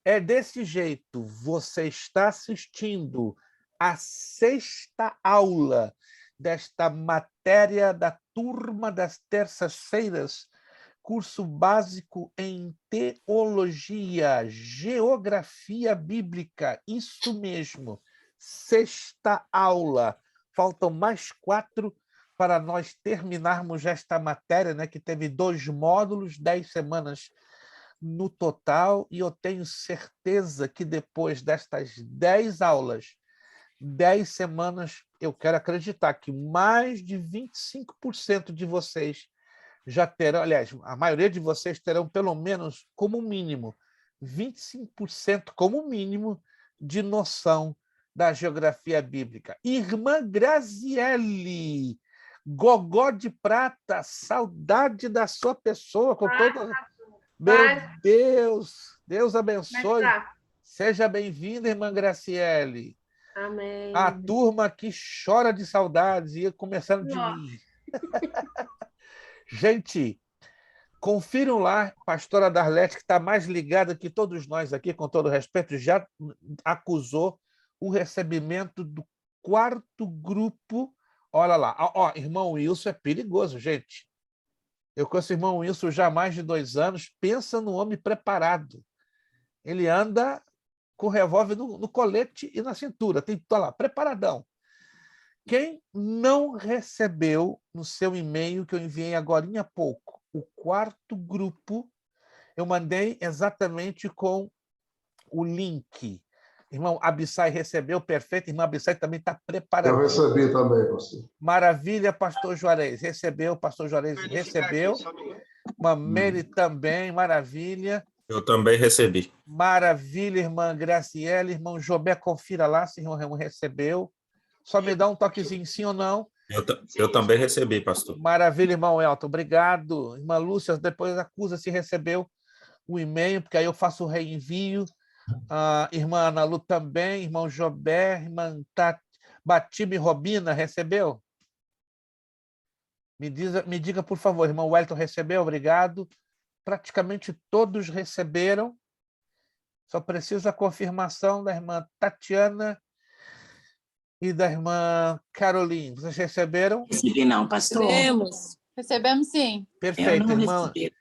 É desse jeito. Você está assistindo a sexta aula desta matéria da turma das terças-feiras, curso básico em teologia, geografia bíblica, isso mesmo, sexta aula. Faltam mais 4 para nós terminarmos esta matéria, né, que teve 2 módulos, 10 semanas no total, e eu tenho certeza que depois destas 10 aulas, 10 semanas, eu quero acreditar que mais de 25% de vocês já terão, aliás, a maioria de vocês terão pelo menos, como mínimo, 25% como mínimo de noção da geografia bíblica. Irmã Graziele, Gogó de Prata, saudade da sua pessoa, com toda... Meu Deus, Deus abençoe. Seja bem-vinda, irmã Graciele. Amém. A turma que chora de saudades, ia começando de mim. Gente, confiram lá, pastora Darlete, que está mais ligada que todos nós aqui, com todo respeito, já acusou o recebimento do 4º grupo. Olha lá, ó, irmão Wilson é perigoso, gente. Eu conheço o irmão Wilson já há mais de 2 anos, pensa no homem preparado. Ele anda com o revólver no colete e na cintura, tem que estar lá, preparadão. Quem não recebeu no seu e-mail, que eu enviei agora há pouco, o 4º grupo, eu mandei exatamente com o link. Irmão Abissai recebeu, perfeito. Irmão Abissai também está preparado. Eu recebi também, pastor. Maravilha, pastor Juarez. Recebeu, pastor Juarez recebeu. Mamele também, maravilha. Eu também recebi. Maravilha, irmã Graciela. Irmão Jobé, confira lá se o irmão recebeu. Só me dá um toquezinho, sim ou não. Eu também recebi, pastor. Maravilha, irmão Elton. Obrigado. Irmã Lúcia, depois acusa se recebeu o e-mail, porque aí eu faço o reenvio. Irmã Ana Lu também, irmão Jobé, irmã Batime Robina, recebeu? Me diga, por favor, irmão Wellington recebeu? Obrigado. Praticamente todos receberam. Só preciso a confirmação da irmã Tatiana e da irmã Caroline. Vocês receberam? Recebi não, pastor. Recebemos sim. Perfeito, Eu não irmã. recebi.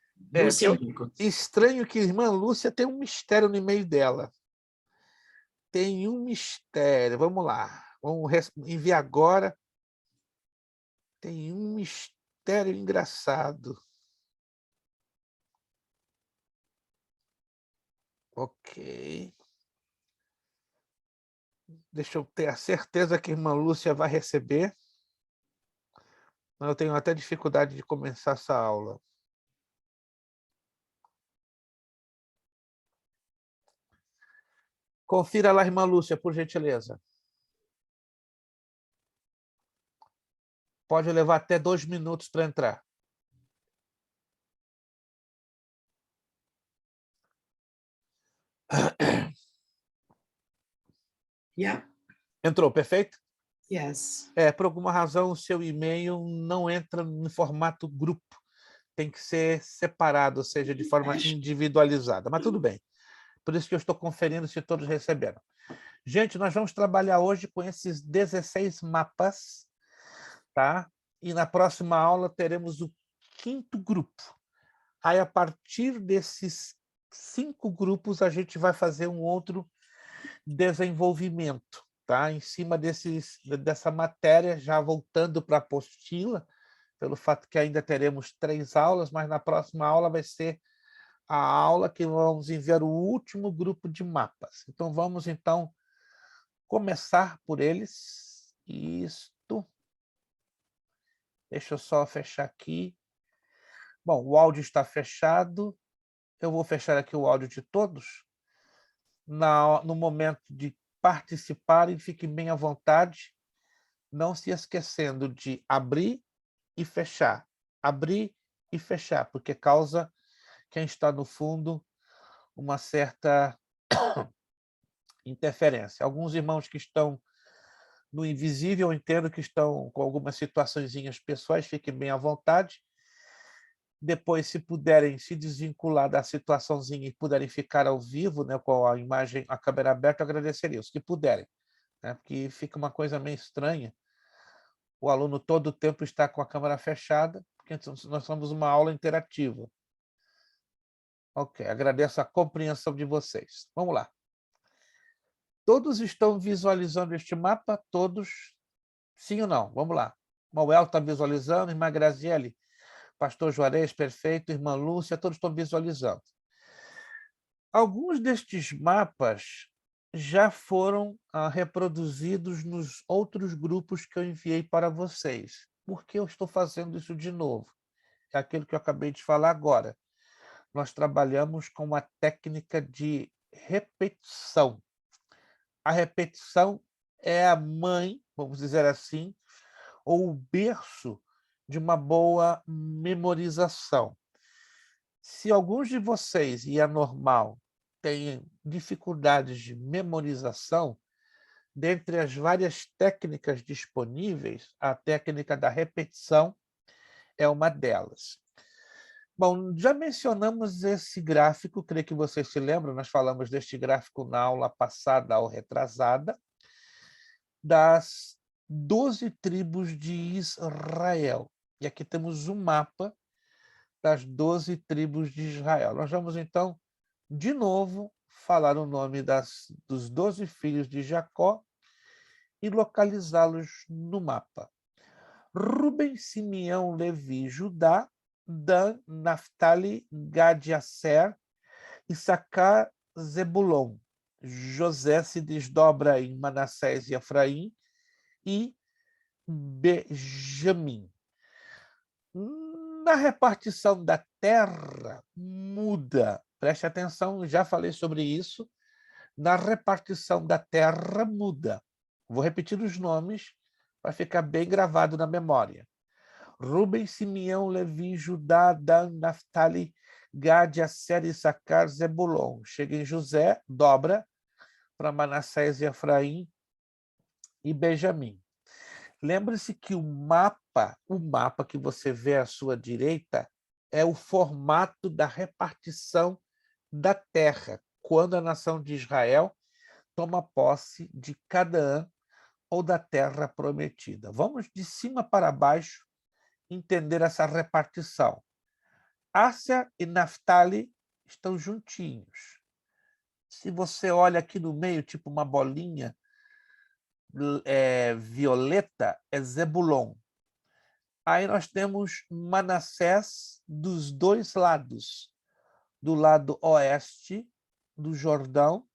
Estranho que a irmã Lúcia tem um mistério no e-mail dela. Tem um mistério. Vamos lá. Vamos enviar agora. Tem um mistério engraçado. Ok. Deixa eu ter a certeza que a irmã Lúcia vai receber. Eu tenho até dificuldade de começar essa aula. Confira lá, irmã Lúcia, por gentileza. Pode levar até 2 minutos para entrar. Yeah. Entrou, perfeito? Yes. Por alguma razão, o seu e-mail não entra no formato grupo. Tem que ser separado, ou seja, de forma individualizada. Mas tudo bem. Por isso que eu estou conferindo se todos receberam. Gente, nós vamos trabalhar hoje com esses 16 mapas, tá? E na próxima aula teremos o 5º grupo. Aí, a partir desses 5 grupos, a gente vai fazer um outro desenvolvimento, tá? Em cima dessa matéria, já voltando para a apostila, pelo fato que ainda teremos 3 aulas, mas na próxima aula vai ser a aula que vamos enviar o último grupo de mapas. Então, vamos, começar por eles. Isto. Deixa eu só fechar aqui. Bom, o áudio está fechado. Eu vou fechar aqui o áudio de todos. No momento de participarem, fiquem bem à vontade, não se esquecendo de abrir e fechar. Abrir e fechar, porque causa quem está no fundo uma certa interferência. Alguns irmãos que estão no invisível, eu entendo que estão com algumas situaçõezinhas pessoais, fiquem bem à vontade. Depois, se puderem se desvincular da situaçãozinha e puderem ficar ao vivo, né, com a imagem, a câmera aberta, eu agradeceria, os que puderem, né, porque fica uma coisa meio estranha. O aluno todo o tempo está com a câmera fechada, porque nós somos uma aula interativa. Ok, agradeço a compreensão de vocês. Vamos lá. Todos estão visualizando este mapa? Todos? Sim ou não? Vamos lá. Mauel está visualizando, irmã Graziele, pastor Juarez, perfeito, irmã Lúcia, todos estão visualizando. Alguns destes mapas já foram reproduzidos nos outros grupos que eu enviei para vocês. Por que eu estou fazendo isso de novo? É aquilo que eu acabei de falar agora. Nós trabalhamos com a técnica de repetição. A repetição é a mãe, vamos dizer assim, ou o berço de uma boa memorização. Se alguns de vocês, e é normal, têm dificuldades de memorização, dentre as várias técnicas disponíveis, a técnica da repetição é uma delas. Bom, já mencionamos esse gráfico, creio que vocês se lembram, nós falamos deste gráfico na aula passada ou retrasada, das 12 tribos de Israel. E aqui temos um mapa das 12 tribos de Israel. Nós vamos, então, de novo, falar o nome dos 12 filhos de Jacó e localizá-los no mapa. Ruben, Simeão, Levi, Judá, Dan, Naftali, Gad, Asser, Issacar, Zebulon. José se desdobra em Manassés e Efraim e Benjamim. Na repartição da terra, muda. Preste atenção, já falei sobre isso. Na repartição da terra, muda. Vou repetir os nomes para ficar bem gravado na memória. Ruben, Simeão, Levi, Judá, Dan, Naftali, Gad, Asser, Issacar, Zebulon. Chega em José, dobra para Manassés e Efraim e Benjamim. Lembre-se que o mapa que você vê à sua direita é o formato da repartição da terra, quando a nação de Israel toma posse de Canaã ou da terra prometida. Vamos de cima para baixo entender essa repartição. Asser e Naftali estão juntinhos. Se você olha aqui no meio, tipo uma bolinha violeta, é Zebulon. Aí nós temos Manassés dos dois lados, do lado oeste do Jordão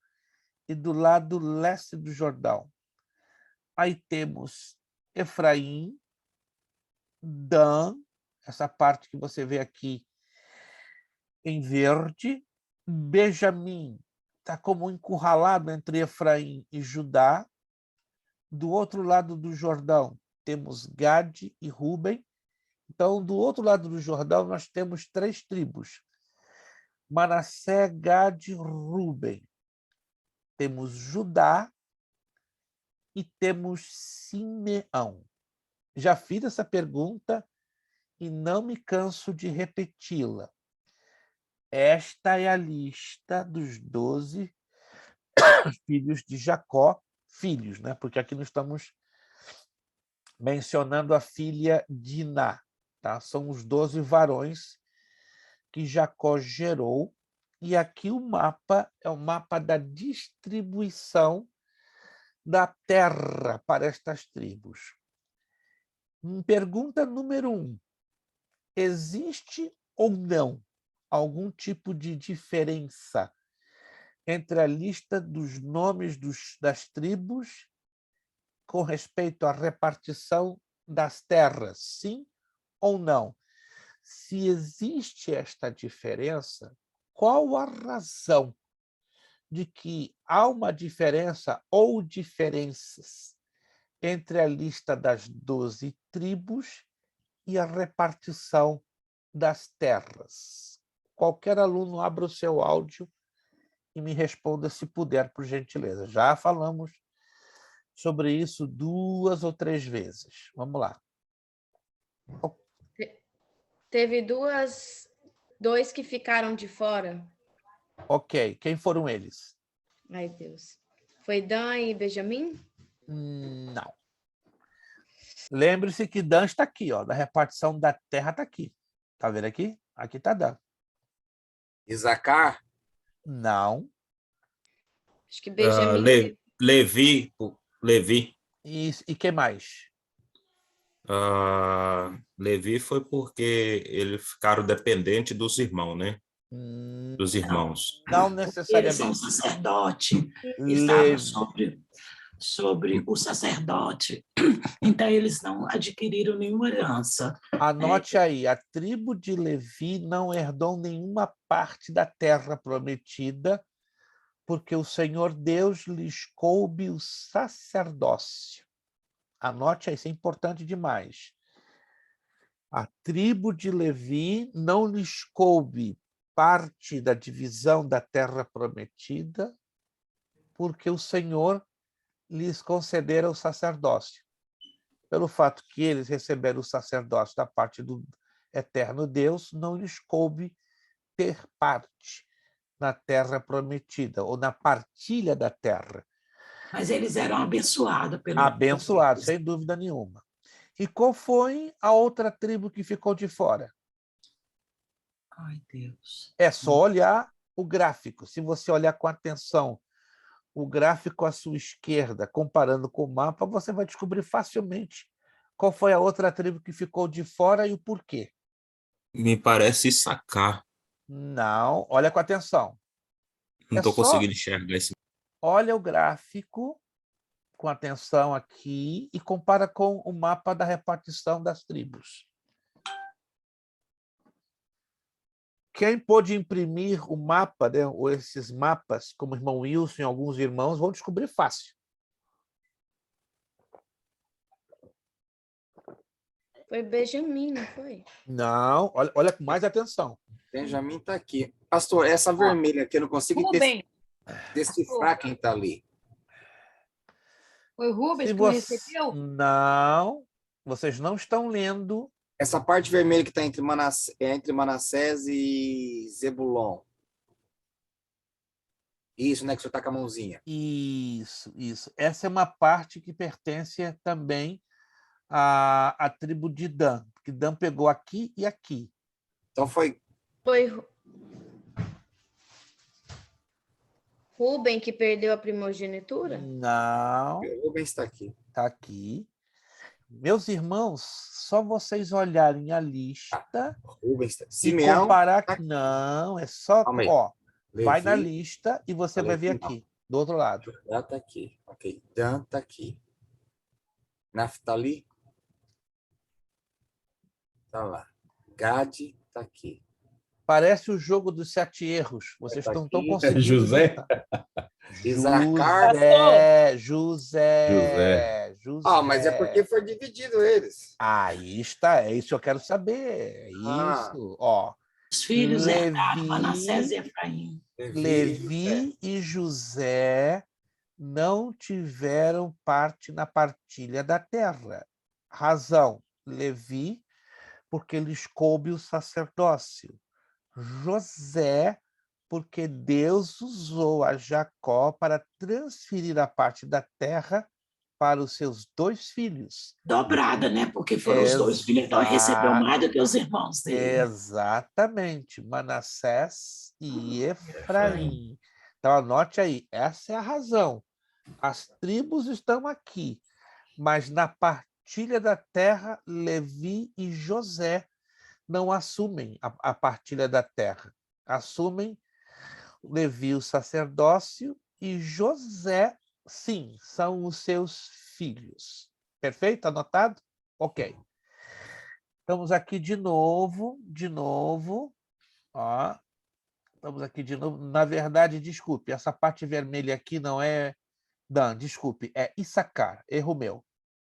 e do lado leste do Jordão. Aí temos Efraim, Dan, essa parte que você vê aqui em verde, Benjamim está como encurralado entre Efraim e Judá. Do outro lado do Jordão temos Gad e Ruben. Então, do outro lado do Jordão, nós temos 3 tribos. Manassés, Gad e Ruben. Temos Judá e temos Simeão. Já fiz essa pergunta e não me canso de repeti-la. Esta é a lista dos 12 filhos de Jacó, filhos, né? Porque aqui nós estamos mencionando a filha Diná. Tá? São os 12 varões que Jacó gerou. E aqui o mapa é o mapa da distribuição da terra para estas tribos. Pergunta número 1. Existe ou não algum tipo de diferença entre a lista dos nomes das tribos com respeito à repartição das terras? Sim ou não? Se existe esta diferença, qual a razão de que há uma diferença ou diferenças entre a lista das 12 tribos e a repartição das terras? Qualquer aluno abra o seu áudio e me responda se puder, por gentileza. Já falamos sobre isso 2 ou 3 vezes. Vamos lá. Teve dois que ficaram de fora. Ok, quem foram eles? Ai, Deus. Foi Dan e Benjamin? Não. Lembre-se que Dan está aqui, ó, da repartição da terra está aqui. Tá vendo aqui? Aqui está Dan. Isacar? Não. Acho que Benjamin. Levi. E quem mais? Levi foi porque eles ficaram dependentes dos irmãos, né? Dos irmãos. Não Eles são necessariamente. sacerdote, estavam Levi. sobre o sacerdote, então eles não adquiriram nenhuma herança. Anote aí, a tribo de Levi não herdou nenhuma parte da terra prometida, porque o Senhor Deus lhes coube o sacerdócio. Anote aí, isso é importante demais. A tribo de Levi não lhes coube parte da divisão da terra prometida, porque o Senhor lhes concedera o sacerdócio. Pelo fato que eles receberam o sacerdócio da parte do eterno Deus, não lhes coube ter parte na terra prometida, ou na partilha da terra. Mas eles eram abençoados pelo Abençoados, sem dúvida nenhuma. E qual foi a outra tribo que ficou de fora? Ai, Deus. É só olhar o gráfico. Se você olhar com atenção o gráfico à sua esquerda, comparando com o mapa, você vai descobrir facilmente qual foi a outra tribo que ficou de fora e o porquê. Me parece Isacar. Não, olha com atenção. Não estou conseguindo enxergar esse. Olha o gráfico com atenção aqui e compara com o mapa da repartição das tribos. Quem pôde imprimir o mapa, né, ou esses mapas, como o irmão Wilson e alguns irmãos, vão descobrir fácil. Foi Benjamin, não foi? Não, olha com mais atenção. Benjamin está aqui. Pastor, essa vermelha aqui, eu não consigo Rubem, decifrar quem está ali. foi Rubens Se que você... recebeu? Não, vocês não estão lendo. Essa parte vermelha que está entre Manassés e Zebulon. Isso, né? Que o senhor está com a mãozinha. Isso. Essa é uma parte que pertence também à tribo de Dan, porque Dan pegou aqui e aqui. Então foi Foi Rubem que perdeu a primogenitura? Não, o Rubens está aqui. está aqui. Meus irmãos, só vocês olharem a lista Rubens está. e Simeão. comparar. Tá aqui. Não, é só. Calma aí. Ó, vai Levi, na lista e você vai ver Levi, aqui, do outro lado. Judá está aqui. Ok. Dan está aqui. Naftali. Está lá. Gade está aqui. Parece o jogo dos 7 erros. Vocês Tá não aqui. estão conseguindo José? juntar. Isacar. José. Mas é porque foi dividido eles. Aí está, é isso que eu quero saber. É isso, ó. Os filhos herdaram Levi, Manassés e Efraim. Levi e José não tiveram parte na partilha da terra. Razão, Levi, porque lhes coube o sacerdócio. José, porque Deus usou a Jacó para transferir a parte da terra para os seus 2 filhos. Dobrada, né? Porque foram os 2 filhos, então recebeu mais do que os irmãos dele. Exatamente, Manassés e Efraim. Então, anote aí, essa é a razão. As tribos estão aqui, mas na partilha da terra, Levi e José não assumem a partilha da terra. Assumem Levi o sacerdócio e José, sim, são os seus filhos. Perfeito? Anotado? Ok. Estamos aqui de novo. Ó. Estamos aqui de novo. Na verdade, desculpe, essa parte vermelha aqui não é Dan, desculpe, é Issacar, erro meu.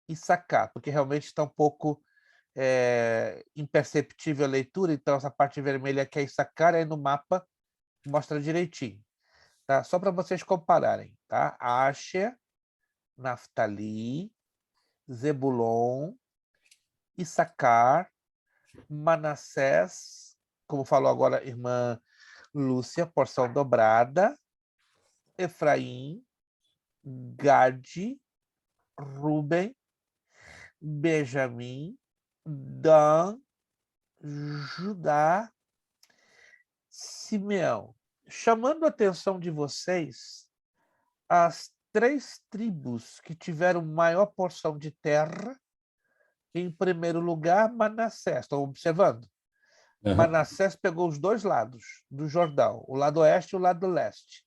Issacar, porque realmente está um pouco imperceptível a leitura, então essa parte vermelha aqui é Issacar, aí no mapa mostra direitinho. Tá? Só para vocês compararem. Tá? Asher, Naftali, Zebulon, Issacar, Manassés, como falou agora a irmã Lúcia, porção dobrada. Efraim, Gade, Ruben, Benjamim, Dan, Judá, Simeão. Chamando a atenção de vocês, as 3 tribos que tiveram maior porção de terra, em primeiro lugar, Manassés. Estão observando? Aham. Manassés pegou os 2 lados do Jordão, o lado oeste e o lado leste.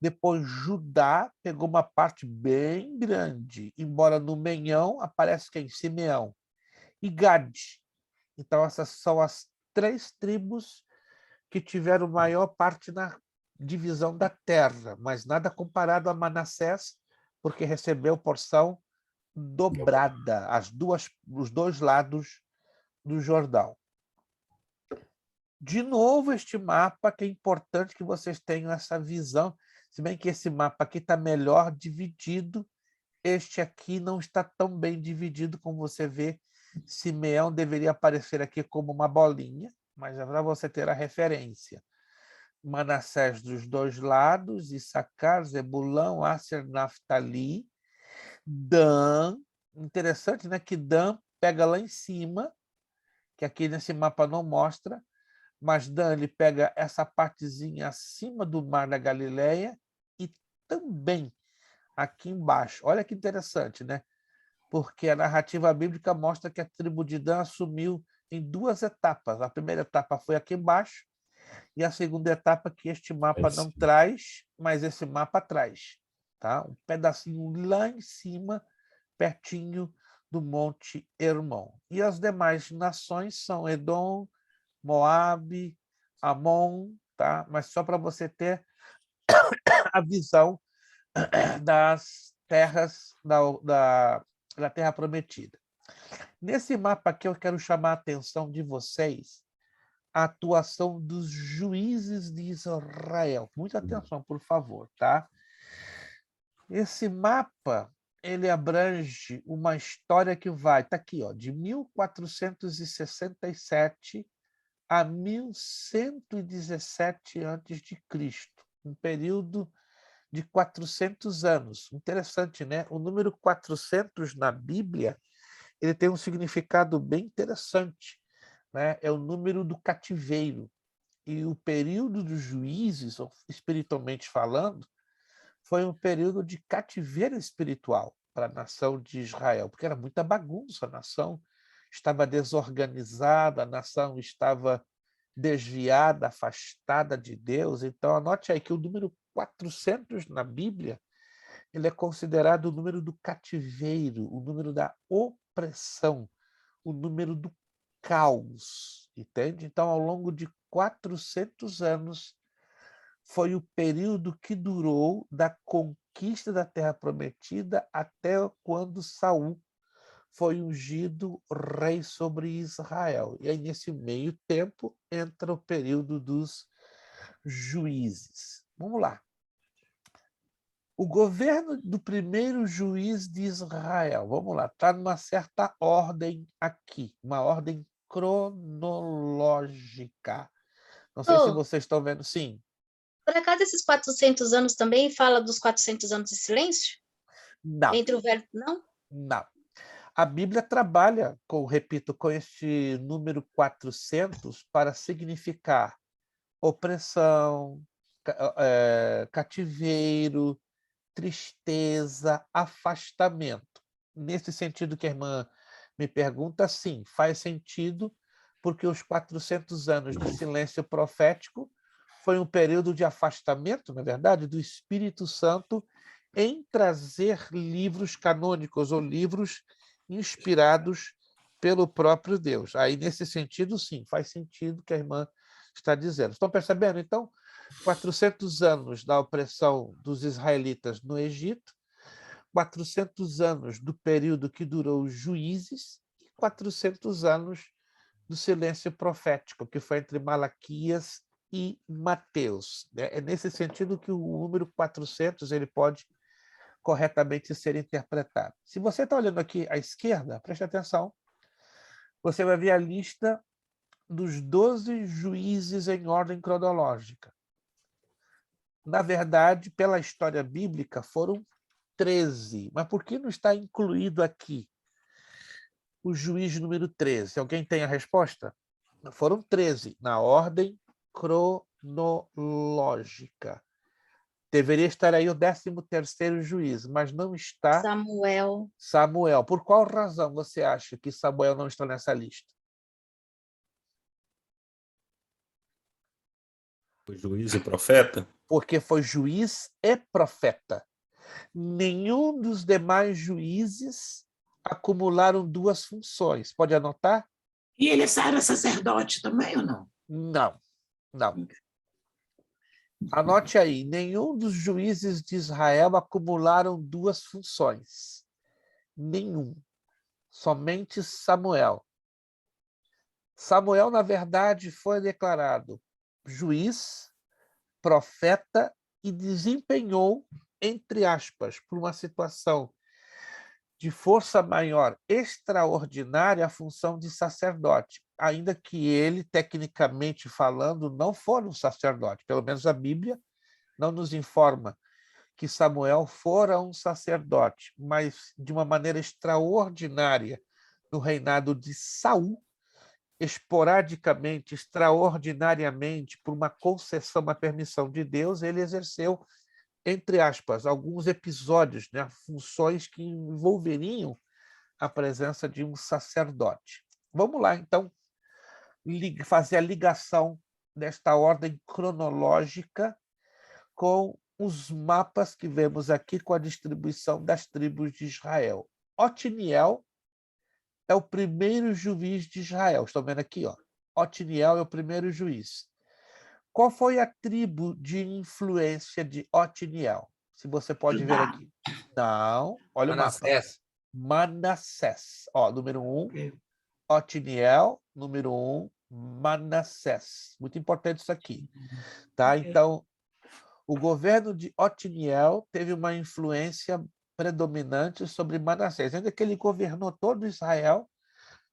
Depois, Judá pegou uma parte bem grande, embora no Menhão aparece quem? Simeão. E Gade. Então, essas são as 3 tribos que tiveram maior parte na divisão da terra, mas nada comparado a Manassés, porque recebeu porção dobrada, os 2 lados do Jordão. De novo, este mapa, que é importante que vocês tenham essa visão, se bem que esse mapa aqui está melhor dividido, este aqui não está tão bem dividido como você vê. Simeão deveria aparecer aqui como uma bolinha, mas é para você ter a referência. Manassés dos 2 lados, Issacar, Zebulão, Asser, Naftali, Dan. Interessante, né? Que Dan pega lá em cima, que aqui nesse mapa não mostra, mas Dan ele pega essa partezinha acima do Mar da Galileia e também aqui embaixo. Olha que interessante, né? Porque a narrativa bíblica mostra que a tribo de Dan assumiu em 2 etapas. A primeira etapa foi aqui embaixo e a segunda etapa que este mapa não traz, mas esse mapa traz. Tá? Um pedacinho lá em cima, pertinho do Monte Hermon. E as demais nações são Edom, Moabe, Amon, tá? Mas só para você ter a visão das terras da Terra Prometida. Nesse mapa aqui eu quero chamar a atenção de vocês a atuação dos juízes de Israel. Muita atenção, por favor, tá? Esse mapa, ele abrange uma história que vai, tá aqui, ó, de 1467 a 1117 a.C., um período de 400 anos. Interessante, né? O número 400 na Bíblia, ele tem um significado bem interessante, né? É o número do cativeiro. E o período dos juízes, espiritualmente falando, foi um período de cativeiro espiritual para a nação de Israel, porque era muita bagunça, a nação estava desorganizada, a nação estava desviada, afastada de Deus. Então, anote aí que o número 400 na Bíblia, ele é considerado o número do cativeiro, o número da opressão, o número do caos, entende? Então, ao longo de 400 anos, foi o período que durou da conquista da Terra Prometida até quando Saul foi ungido rei sobre Israel. E aí, nesse meio tempo, entra o período dos juízes. Vamos lá. O governo do primeiro juiz de Israel, vamos lá, está numa certa ordem aqui, uma ordem cronológica. Não sei se vocês estão vendo. Sim. Por acaso, esses 400 anos também fala dos 400 anos de silêncio? Não. Entre o velho... Não? Não. A Bíblia trabalha, repito, com este número 400 para significar opressão, cativeiro, tristeza, afastamento. Nesse sentido que a irmã me pergunta, sim, faz sentido, porque os 400 anos de silêncio profético foi um período de afastamento, na verdade, do Espírito Santo em trazer livros canônicos ou livros inspirados pelo próprio Deus. Aí, nesse sentido, sim, faz sentido o que a irmã está dizendo. Estão percebendo? Então, 400 anos da opressão dos israelitas no Egito, 400 anos do período que durou os juízes e 400 anos do silêncio profético, que foi entre Malaquias e Mateus. É nesse sentido que o número 400 ele pode corretamente ser interpretado. Se você está olhando aqui à esquerda, preste atenção, você vai ver a lista dos 12 juízes em ordem cronológica. Na verdade, pela história bíblica, foram 13. Mas por que não está incluído aqui o juiz número 13? Alguém tem a resposta? Foram 13, na ordem cronológica. Deveria estar aí o 13º juiz, mas não está Samuel. Samuel. Por qual razão você acha que Samuel não está nessa lista? O juiz e profeta? Porque foi juiz e profeta. Nenhum dos demais juízes acumularam duas funções. Pode anotar? E ele era sacerdote também ou não? Não, não. Anote aí, nenhum dos juízes de Israel acumularam duas funções. Nenhum. Somente Samuel. Samuel, na verdade, foi declarado juiz, profeta e desempenhou, entre aspas, por uma situação de força maior extraordinária, a função de sacerdote, ainda que ele, tecnicamente falando, não for um sacerdote. Pelo menos a Bíblia não nos informa que Samuel fora um sacerdote, mas de uma maneira extraordinária no reinado de Saul, esporadicamente, extraordinariamente, por uma concessão, uma permissão de Deus, ele exerceu, entre aspas, alguns episódios, né, funções que envolveriam a presença de um sacerdote. Vamos lá, então, fazer a ligação desta ordem cronológica com os mapas que vemos aqui com a distribuição das tribos de Israel. Otniel é o primeiro juiz de Israel. Estão vendo aqui, ó. Otniel é o primeiro juiz. Qual foi a tribo de influência de Otniel? Se você pode ver aqui. Não, olha o mapa. Manassés. Ó, número 1, Otniel, número 1, Manassés. Muito importante isso aqui. Tá? Então, o governo de Otniel teve uma influência predominante sobre Manassés. Ainda que ele governou todo Israel,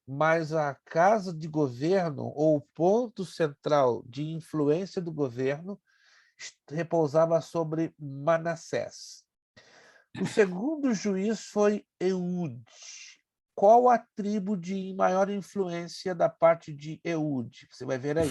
mas a casa de governo, ou o ponto central de influência do governo, repousava sobre Manassés. O segundo juiz foi Eude. Qual a tribo de maior influência da parte de Eude? Você vai ver aí.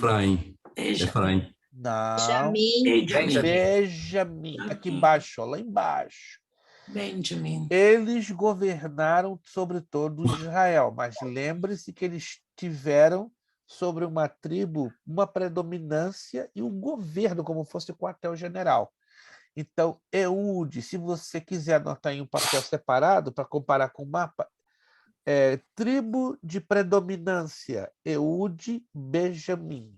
Efraim. Não. Benjamim. Benjamim. Aqui embaixo, ó, lá embaixo. Benjamin. Eles governaram sobre todo Israel, mas lembre-se que eles tiveram sobre uma tribo uma predominância e um governo, como fosse o quartel-general. Então, Eude, se você quiser anotar em um papel separado para comparar com o mapa, tribo de predominância, Eude, Benjamim.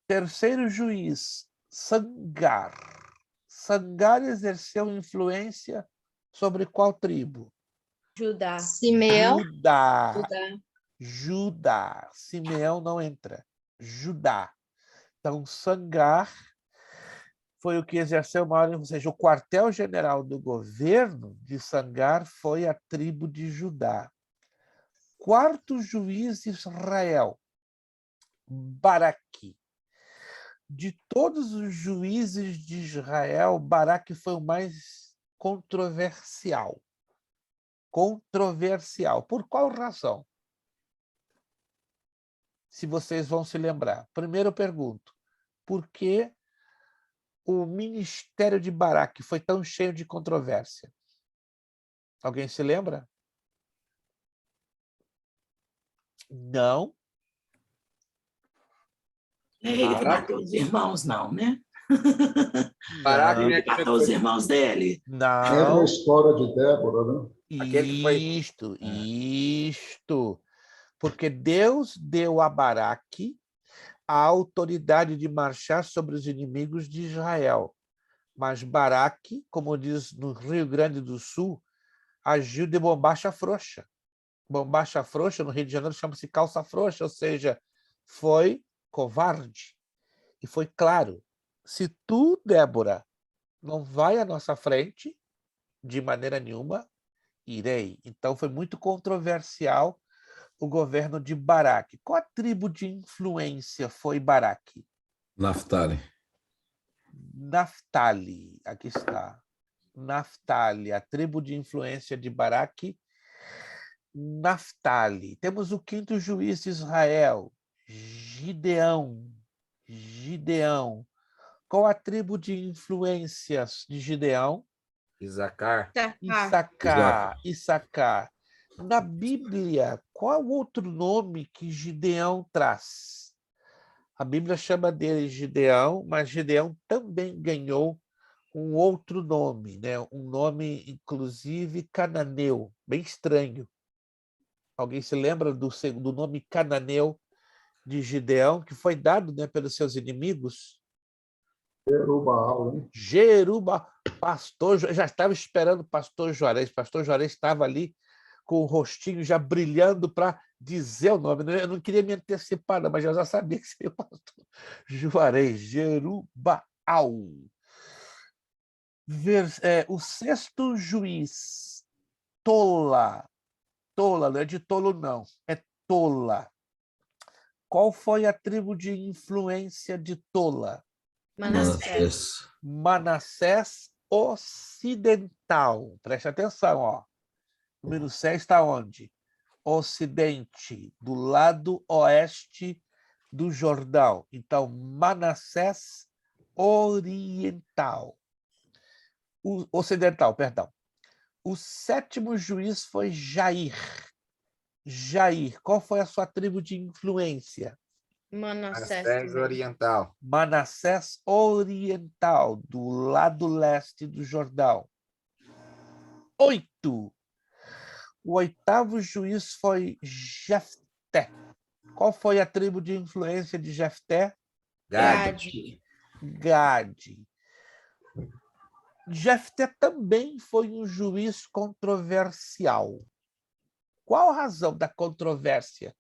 Terceiro juiz, Sangar. Sangar exerceu influência sobre qual tribo? Judá. Simeão. Judá. Simeão não entra. Judá. Então, Sangar foi o que exerceu maior, ou seja, o quartel-general do governo de Sangar foi a tribo de Judá. Quarto juiz, Israel, Baraque. De todos os juízes de Israel, Baraque foi o mais controversial. Controversial. Por qual razão? Se vocês vão se lembrar. Primeiro eu pergunto, por que o ministério de Baraque foi tão cheio de controvérsia? Alguém se lembra? Não. Ele que matou os irmãos, não, né? Baraque, Ele matou os irmãos dele. Lembra a Não. história de Débora, né? Aquele que foi- Isto. Porque Deus deu a Baraque a autoridade de marchar sobre os inimigos de Israel. Mas Baraque, como diz no Rio Grande do Sul, agiu de bombacha frouxa. Bombacha frouxa, no Rio de Janeiro, chama-se calça frouxa, ou seja, foi covarde. E foi claro, se tu, Débora, não vai à nossa frente, de maneira nenhuma, irei. Então foi muito controversial, o governo de Baraque. Qual a tribo de influência foi Baraque? Naftali. Naftali, aqui está. Naftali, a tribo de influência de Baraque, Naftali. Temos o quinto juiz de Israel, Gideão. Gideão. Qual a tribo de influências de Gideão? Isacar. Issacar. Issacar. Na Bíblia, qual outro nome que Gideão traz? A Bíblia chama dele Gideão, mas Gideão também ganhou um outro nome, né? Um nome, inclusive, cananeu, bem estranho. Alguém se lembra do nome cananeu de Gideão, que foi dado, né, pelos seus inimigos? Jerubaal, hein? Jeruba, pastor, já estava esperando o pastor Juarez. Pastor Juarez estava ali com o rostinho já brilhando para dizer o nome. Eu não queria me antecipar, não, mas eu já sabia que seria o pastor Juarez, Jerubaal. O sexto juiz, Tola. Tola, não é de tolo, não. É Tola. Qual foi a tribo de influência de Tola? Manassés. Manassés Ocidental. Preste atenção, ó. Número 6 está onde? Ocidente, do lado oeste do Jordão. Então, Manassés Oriental. Ocidental, perdão. O sétimo juiz foi Jair. Jair, qual foi a sua tribo de influência? Manassés Manassés também. Oriental. Manassés Oriental, do lado leste do Jordão. 8. O oitavo juiz foi Jefté. Qual foi a tribo de influência de Jefté? Gade. Gade. Jefté também foi um juiz controversial. Qual a razão da controvérsia?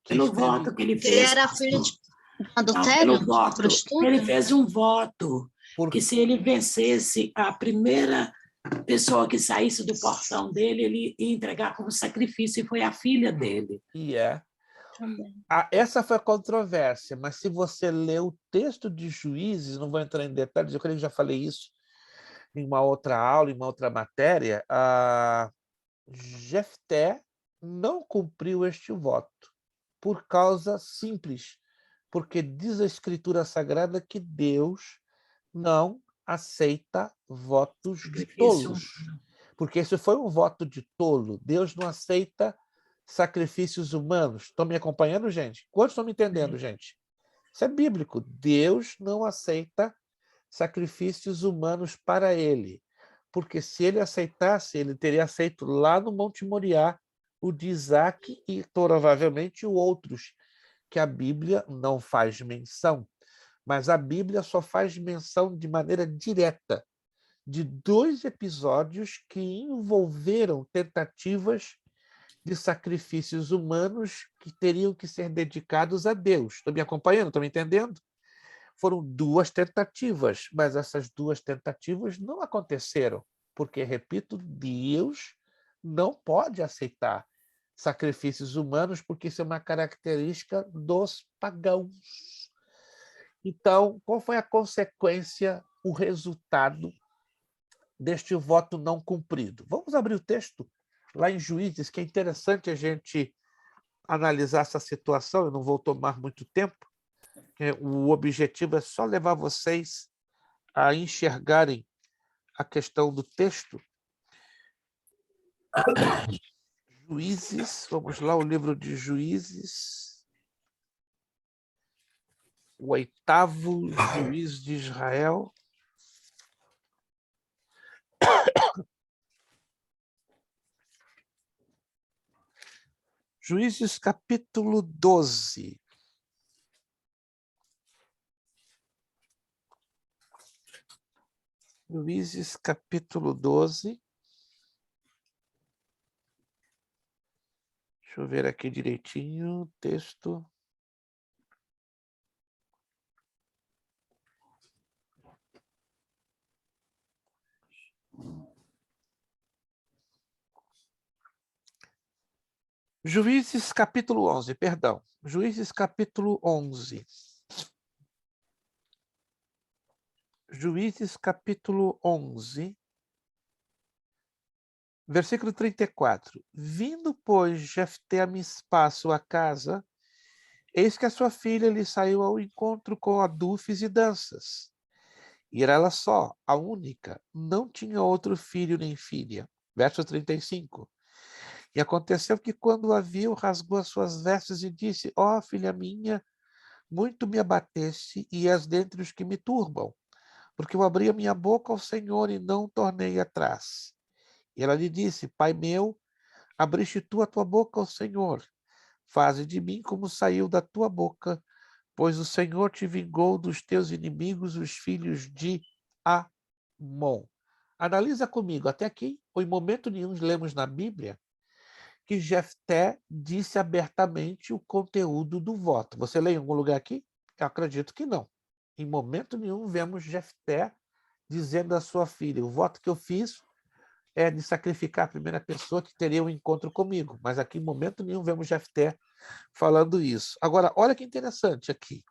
Pelo voto que ele Ele fez. era filho de Não, adultério? pelo voto. Prostituta? Ele fez um voto Por... que se ele vencesse a primeira pessoa que saísse do portão dele, ele ia entregar como sacrifício, e foi a filha dele. E é. Também. Essa foi a controvérsia, mas se você ler o texto de Juízes, não vou entrar em detalhes, eu creio que já falei isso em uma outra aula, em uma outra matéria, Jefté não cumpriu este voto por causa simples, porque diz a Escritura Sagrada que Deus não aceita votos de tolos, porque esse foi um voto de tolo. Deus não aceita sacrifícios humanos. Estão me acompanhando, gente? Quantos estão me entendendo, gente? Isso é bíblico. Deus não aceita sacrifícios humanos para ele, porque se ele aceitasse, ele teria aceito lá no Monte Moriá o de Isaac e provavelmente outros que a Bíblia não faz menção. Mas a Bíblia só faz menção de maneira direta de 2 episódios que envolveram tentativas de sacrifícios humanos que teriam que ser dedicados a Deus. Estão me acompanhando? Estão me entendendo? Foram 2 tentativas, mas essas 2 tentativas não aconteceram, porque, repito, Deus não pode aceitar sacrifícios humanos, porque isso é uma característica dos pagãos. Então, qual foi a consequência, o resultado deste voto não cumprido? Vamos abrir o texto lá em Juízes, que é interessante a gente analisar essa situação. Eu não vou tomar muito tempo. O objetivo é só levar vocês a enxergarem a questão do texto. Juízes, vamos lá, o livro de Juízes. O 8º juiz de Israel. Juízes capítulo 12. Juízes capítulo 12. Deixa eu ver aqui direitinho o texto. Juízes capítulo 11, perdão. Juízes capítulo 11. Juízes capítulo 11, versículo 34. Vindo, pois, Jefté a Mispá, sua casa, eis que a sua filha lhe saiu ao encontro com adufes e danças. E era ela só, a única, não tinha outro filho nem filha. Verso 35. E aconteceu que, quando a viu, rasgou as suas vestes e disse: ó, filha minha, muito me abateste e és dentre os que me turbam, porque eu abri a minha boca ao Senhor e não tornei atrás. E ela lhe disse: pai meu, abriste tu a tua boca ao Senhor, faze de mim como saiu da tua boca, pois o Senhor te vingou dos teus inimigos, os filhos de Amon. Analisa comigo, até aqui, ou em momento nenhum lemos na Bíblia que Jefté disse abertamente o conteúdo do voto. Você lê em algum lugar aqui? Eu acredito que não. Em momento nenhum vemos Jefté dizendo à sua filha: o voto que eu fiz é de sacrificar a primeira pessoa que teria um encontro comigo. Mas aqui em momento nenhum vemos Jefté falando isso. Agora, olha que interessante aqui.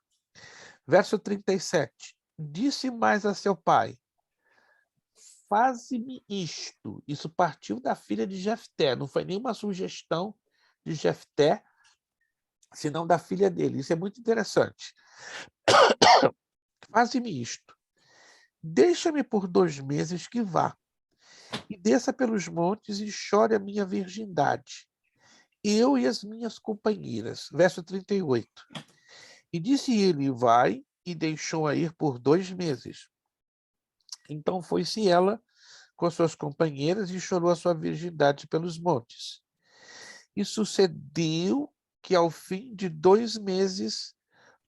Verso 37. Disse mais a seu pai: faze-me isto. Isso partiu da filha de Jefté, não foi nenhuma sugestão de Jefté, senão da filha dele. Isso é muito interessante. Faze-me isto. Deixa-me por 2 meses que vá, e desça pelos montes e chore a minha virgindade, eu e as minhas companheiras. Verso 38. E disse ele: vai, e deixou-a ir por 2 meses. Então foi-se ela com suas companheiras e chorou a sua virgindade pelos montes. E sucedeu que, ao fim de 2 meses,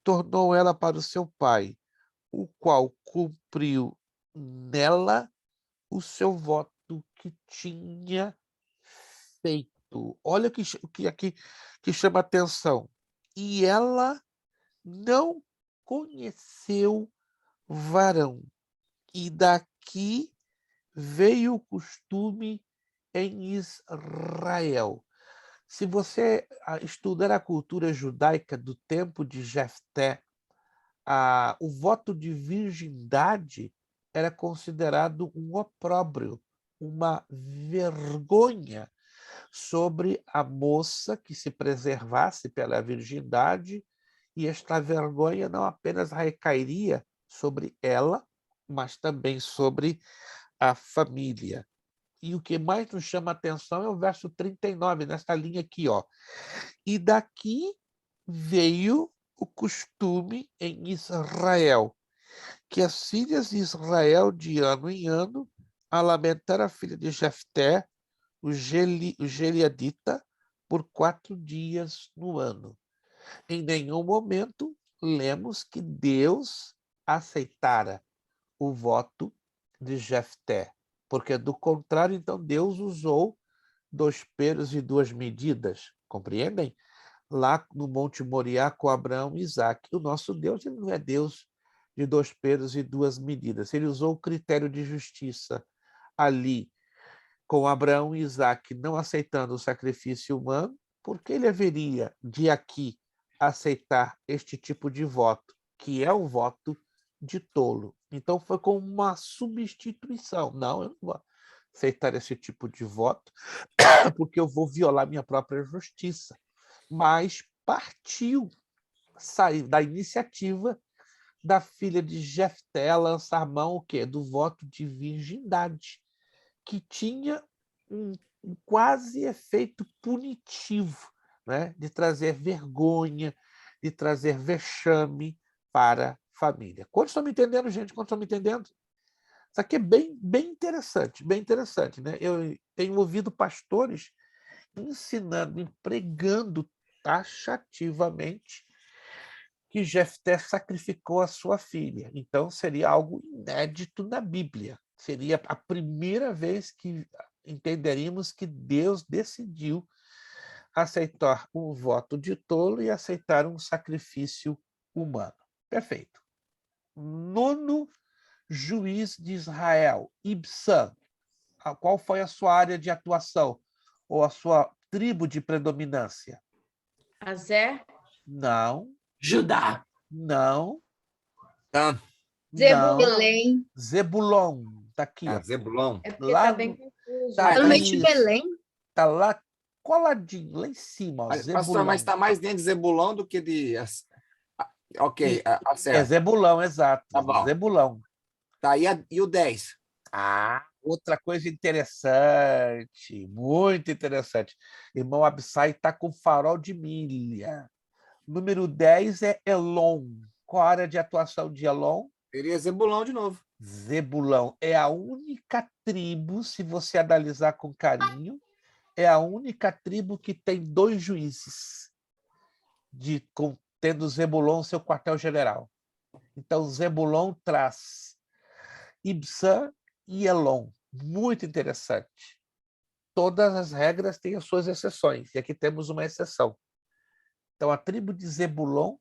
tornou ela para o seu pai, o qual cumpriu nela o seu voto que tinha feito. Olha o que aqui que chama atenção. E ela não conheceu varão. E daqui veio o costume em Israel. Se você estudar a cultura judaica do tempo de Jefté, o voto de virgindade era considerado um opróbrio, uma vergonha sobre a moça que se preservasse pela virgindade, e esta vergonha não apenas recairia sobre ela, mas também sobre a família. E o que mais nos chama a atenção é o verso 39, nesta linha aqui, ó. E daqui veio o costume em Israel, que as filhas de Israel, de ano em ano, a lamentar a filha de Jefté, o Gileadita, por 4 dias no ano. Em nenhum momento lemos que Deus aceitara o voto de Jefté, porque, do contrário, então, Deus usou 2 pesos e 2 medidas, compreendem? Lá no Monte Moriá com Abraão e Isaac. O nosso Deus, ele não é Deus de 2 pesos e 2 medidas. Ele usou o critério de justiça ali, com Abraão e Isaac não aceitando o sacrifício humano, porque ele haveria de aqui aceitar este tipo de voto, que é o voto de tolo. Então foi como uma substituição. Não, eu não vou aceitar esse tipo de voto, porque eu vou violar minha própria justiça. Mas partiu, saiu da iniciativa da filha de Jefté lançar mão o quê? Do voto de virgindade, que tinha um quase efeito punitivo, né? De trazer vergonha, de trazer vexame para a família. Quantos estão me entendendo, gente? Quantos estão me entendendo? Isso aqui é bem interessante, né? Eu tenho ouvido pastores ensinando, empregando taxativamente que Jefté sacrificou a sua filha. Então, seria algo inédito na Bíblia. Seria a primeira vez que entenderíamos que Deus decidiu aceitar um voto de tolo e aceitar um sacrifício humano. Perfeito. 9º juiz de Israel, Ibsam. Qual foi a sua área de atuação? Ou a sua tribo de predominância? Azer, Não, Judá. não, Dan. não. Belém. Zebulon, tá aqui, ó. Zebulon. é porque Lá tá bem no- confuso. tá Tá no meio de isso. Belém. Tá lá coladinho, lá em cima, ó, Pastor, Zebulon. mas está mais dentro de Zebulon do que de... Ok, É acerta. Zebulão, exato. Tá bom. Zebulão. Tá, e o 10? Outra coisa interessante, muito interessante. Irmão Absai está com farol de milha. Número 10 é Elon. Qual a área de atuação de Elon? Seria Zebulon de novo. Zebulão. É a única tribo, se você analisar com carinho, é a única tribo que tem 2 juízes, tendo Zebulon seu quartel-general. Então, Zebulon traz Ibsã e Elon. Muito interessante. Todas as regras têm as suas exceções, e aqui temos uma exceção. Então, a tribo de Zebulon,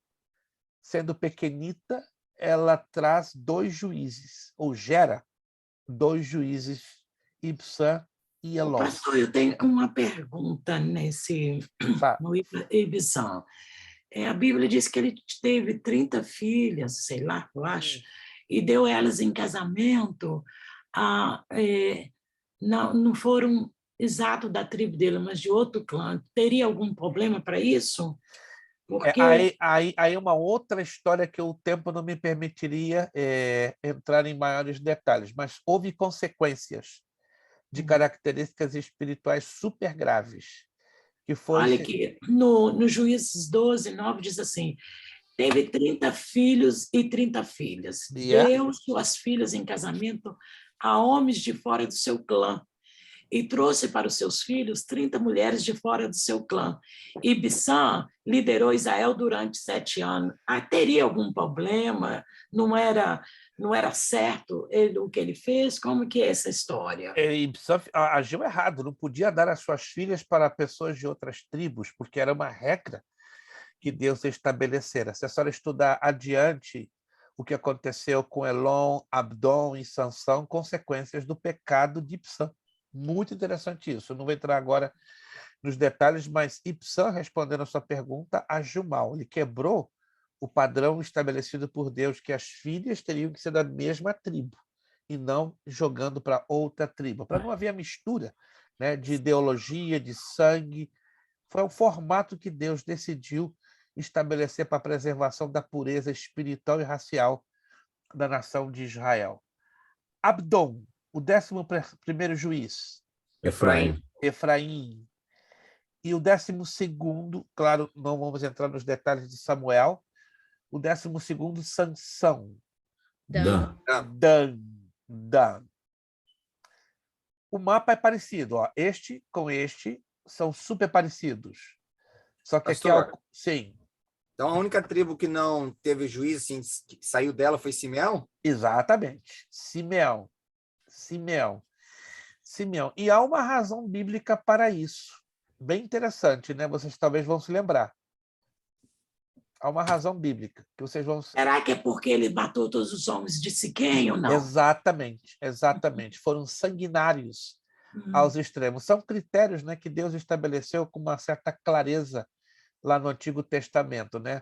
sendo pequenita, ela traz 2 juízes, ou gera 2 juízes, Ibsã e Elon. Pastor, eu tenho uma pergunta Tá. no Ibizan. A Bíblia diz que ele teve 30 filhas, sei lá, eu acho, e deu elas em casamento. Não foram exato da tribo dele, mas de outro clã. Teria algum problema para isso? Porque Aí uma outra história que o tempo não me permitiria entrar em maiores detalhes, mas houve consequências de características espirituais super graves. Que foi olha aqui, no Juízes 12, 9, diz assim: teve 30 filhos e 30 filhas. Deu suas filhas em casamento a homens de fora do seu clã e trouxe para os seus filhos 30 mulheres de fora do seu clã. Ibsã liderou Israel durante 7 anos. Teria algum problema? Não era certo o que ele fez? Como que é essa história? Ibsã agiu errado, não podia dar as suas filhas para pessoas de outras tribos, porque era uma regra que Deus estabelecera. Se a senhora estudar adiante o que aconteceu com Elon, Abdon e Sansão, consequências do pecado de Ibsã. Muito interessante isso. Eu não vou entrar agora nos detalhes, mas Ibsã, respondendo a sua pergunta, agiu mal. Ele quebrou o padrão estabelecido por Deus, que as filhas teriam que ser da mesma tribo, e não jogando para outra tribo, para não haver mistura, né, de ideologia, de sangue. Foi o formato que Deus decidiu estabelecer para a preservação da pureza espiritual e racial da nação de Israel. Abdon, o 11º juiz. Efraim. Efraim. E o 12º, claro, não vamos entrar nos detalhes de Samuel, o 12º, Sansão. Dan. Dan. O mapa é parecido, ó. Este com este são super parecidos. Só que Pastor, aqui sim. Então a única tribo que não teve juízo, assim, que saiu dela foi Simeão? Exatamente. Simeão. E há uma razão bíblica para isso. Bem interessante, né? Vocês talvez vão se lembrar. Há uma razão bíblica que vocês vão... Será que é porque ele matou todos os homens de Siquém ou não? Exatamente. Foram sanguinários aos extremos. São critérios, né, que Deus estabeleceu com uma certa clareza lá no Antigo Testamento, né?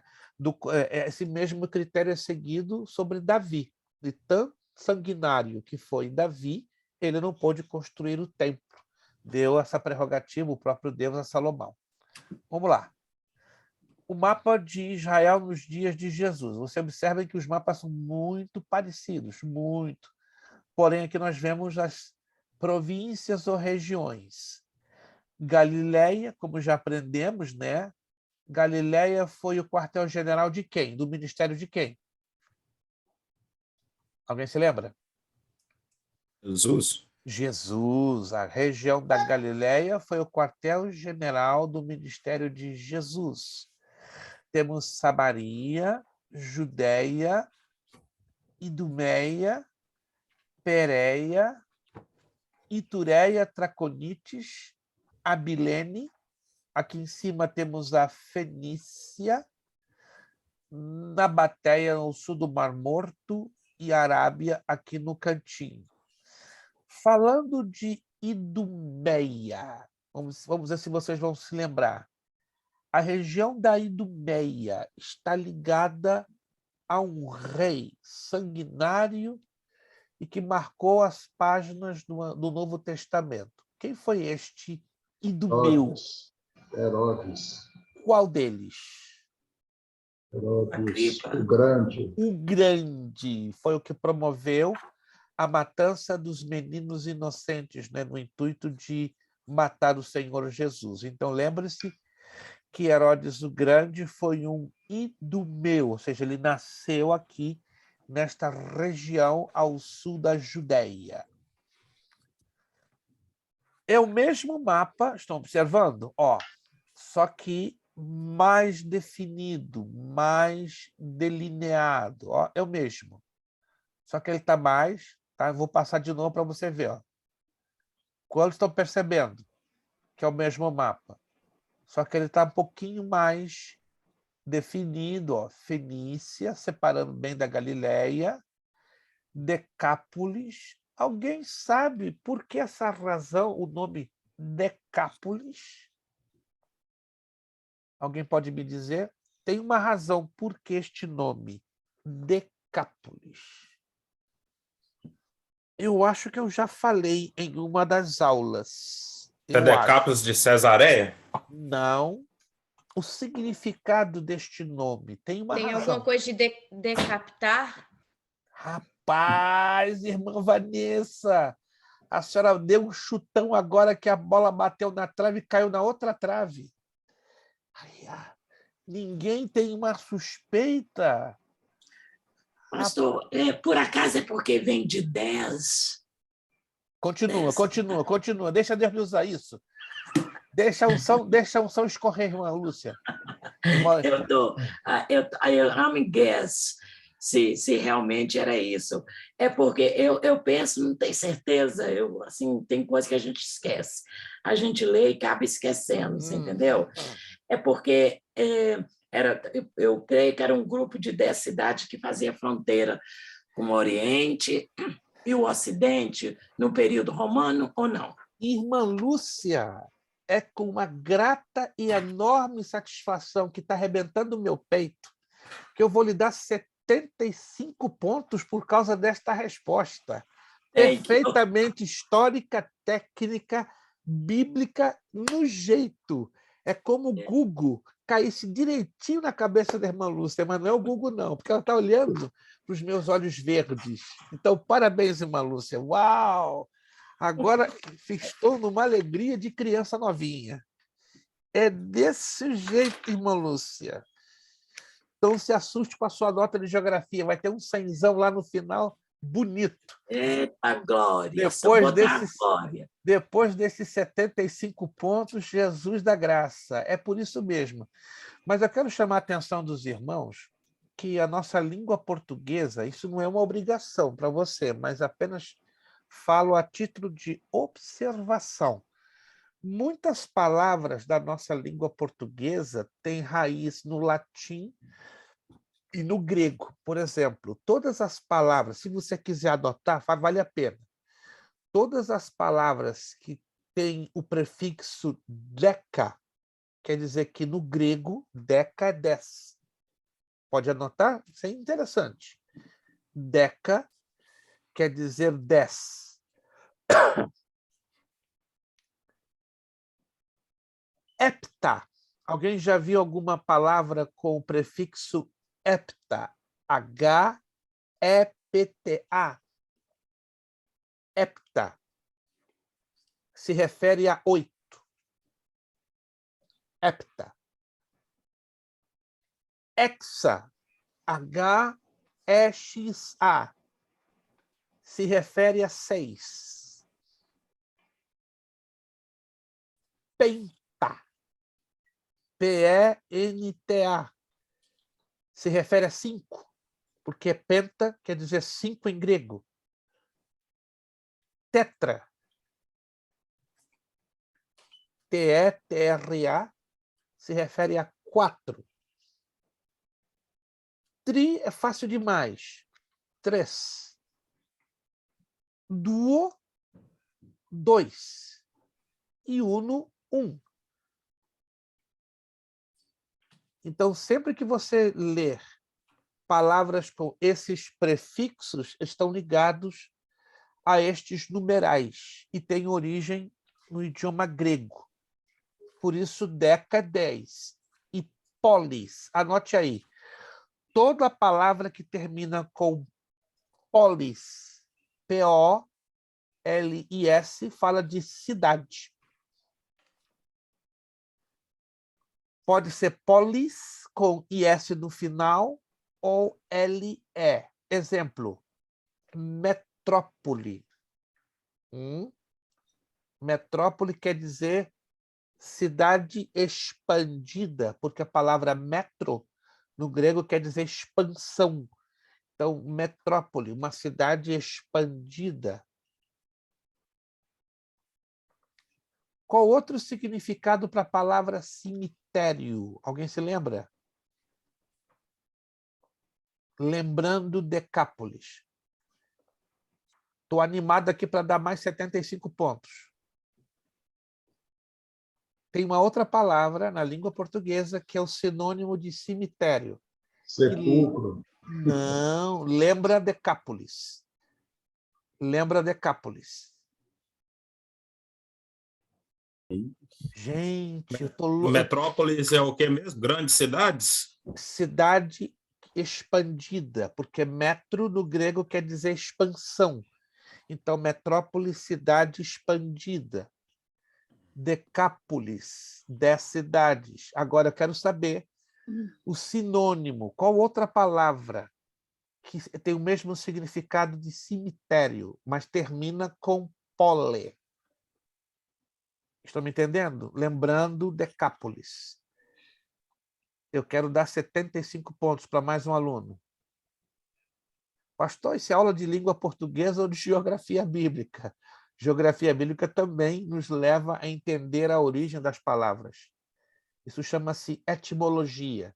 Esse mesmo critério é seguido sobre Davi. De tão sanguinário que foi Davi, ele não pôde construir o templo. Deu essa prerrogativa, o próprio Deus, a Salomão. Vamos lá. O mapa de Israel nos dias de Jesus. Você observa que os mapas são muito parecidos, muito. Porém, aqui nós vemos as províncias ou regiões. Galileia, como já aprendemos, né? Galileia foi o quartel-general de quem? Do ministério de quem? Alguém se lembra? Jesus. A região da Galileia foi o quartel-general do ministério de Jesus. Temos Samaria, Judeia, Idumeia, Pérea, Itureia, Traconites, Abilene. Aqui em cima temos a Fenícia, Nabateia, no sul do Mar Morto, e Arábia, aqui no cantinho. Falando de Idumeia, Vamos ver se vocês vão se lembrar. A região da Idumeia está ligada a um rei sanguinário e que marcou as páginas do Novo Testamento. Quem foi este Idumeu? Herodes. Qual deles? Herodes, o Grande. O Grande foi o que promoveu a matança dos meninos inocentes, né, no intuito de matar o Senhor Jesus. Então, lembre-se que Herodes o Grande foi um idumeu, ou seja, ele nasceu aqui nesta região ao sul da Judéia. É o mesmo mapa, estão observando? Só que mais definido, mais delineado. É o mesmo. Só que ele está mais... Tá? Eu vou passar de novo para você ver. Quando estão percebendo que é o mesmo mapa? Só que ele está um pouquinho mais definido. Fenícia, separando bem da Galileia. Decápolis. Alguém sabe por que essa razão, o nome Decápolis? Alguém pode me dizer? Tem uma razão por que este nome, Decápolis. Eu acho que eu já falei em uma das aulas. Decápolis de Cesareia? Não. O significado deste nome tem uma razão. Tem alguma coisa de decapitar? Rapaz, irmã Vanessa, a senhora deu um chutão agora que a bola bateu na trave e caiu na outra trave. Ninguém tem uma suspeita. Pastor, por acaso é porque vem de 10? Continua. Deixa Deus me usar isso. Deixa a unção escorrer, irmã Lúcia. I'm guess se realmente era isso. É porque eu penso, não tenho certeza, assim, tem coisa que a gente esquece. A gente lê e acaba esquecendo, você entendeu? É porque eu creio que era um grupo de 10 cidades que fazia fronteira com o Oriente e o Ocidente no período romano, ou não? Irmã Lúcia, é com uma grata e enorme satisfação que está arrebentando o meu peito que eu vou lhe dar 75 pontos por causa desta resposta. Perfeitamente histórica, técnica, bíblica, no jeito. É como o Google caísse direitinho na cabeça da irmã Lúcia, mas não é o Google, não, porque ela está olhando para os meus olhos verdes. Então, parabéns, irmã Lúcia. Uau! Agora estou numa alegria de criança novinha. É desse jeito, irmã Lúcia. Então, se assuste com a sua nota de geografia. Vai ter um 100zão lá no final, bonito. Eita, glória! Depois desses 75 pontos, Jesus da graça. É por isso mesmo. Mas eu quero chamar a atenção dos irmãos que a nossa língua portuguesa, isso não é uma obrigação para você, mas apenas falo a título de observação. Muitas palavras da nossa língua portuguesa têm raiz no latim e no grego. Por exemplo, todas as palavras, se você quiser adotar, vale a pena. Todas as palavras que têm o prefixo deca, quer dizer que no grego, deca é 10. Pode anotar? Isso é interessante. Deca quer dizer 10. Hepta. Alguém já viu alguma palavra com o prefixo hepta? H-E-P-T-A. Hepta. Se refere a 8. Hepta. Hexa. H-E-X-A. Se refere a 6. Penta. P-E-N-T-A. Se refere a 5, porque penta quer dizer 5 em grego. Tetra. T-E-T-R-A. Se refere a 4. Tri é fácil demais. 3. Duo, 2. E uno, um. Então, sempre que você ler palavras com esses prefixos, estão ligados a estes numerais e têm origem no idioma grego. Por isso, deca 10 e polis. Anote aí. Toda palavra que termina com polis, P-O-L-I-S, fala de cidade. Pode ser polis com IS no final ou L-E. Exemplo, metrópole. Metrópole quer dizer cidade expandida, porque a palavra metro no grego quer dizer expansão. Então, metrópole, uma cidade expandida. Qual outro significado para a palavra cemitério? Alguém se lembra? Lembrando Decápolis. Estou animado aqui para dar mais 75 pontos. Tem uma outra palavra na língua portuguesa que é o sinônimo de cemitério. Sepulcro. Não, lembra Decápolis. Lembra Decápolis. Gente, eu tô louco. Metrópolis é o que mesmo? Grandes cidades? Cidade expandida, porque metro no grego quer dizer expansão. Então, metrópole, cidade expandida. Decápolis, 10 cidades. Agora, eu quero saber o sinônimo. Qual outra palavra que tem o mesmo significado de cemitério, mas termina com pole? Estão me entendendo? Lembrando Decápolis. Eu quero dar 75 pontos para mais um aluno. Pastor, isso é aula de língua portuguesa ou de geografia bíblica? Geografia bíblica também nos leva a entender a origem das palavras. Isso chama-se etimologia.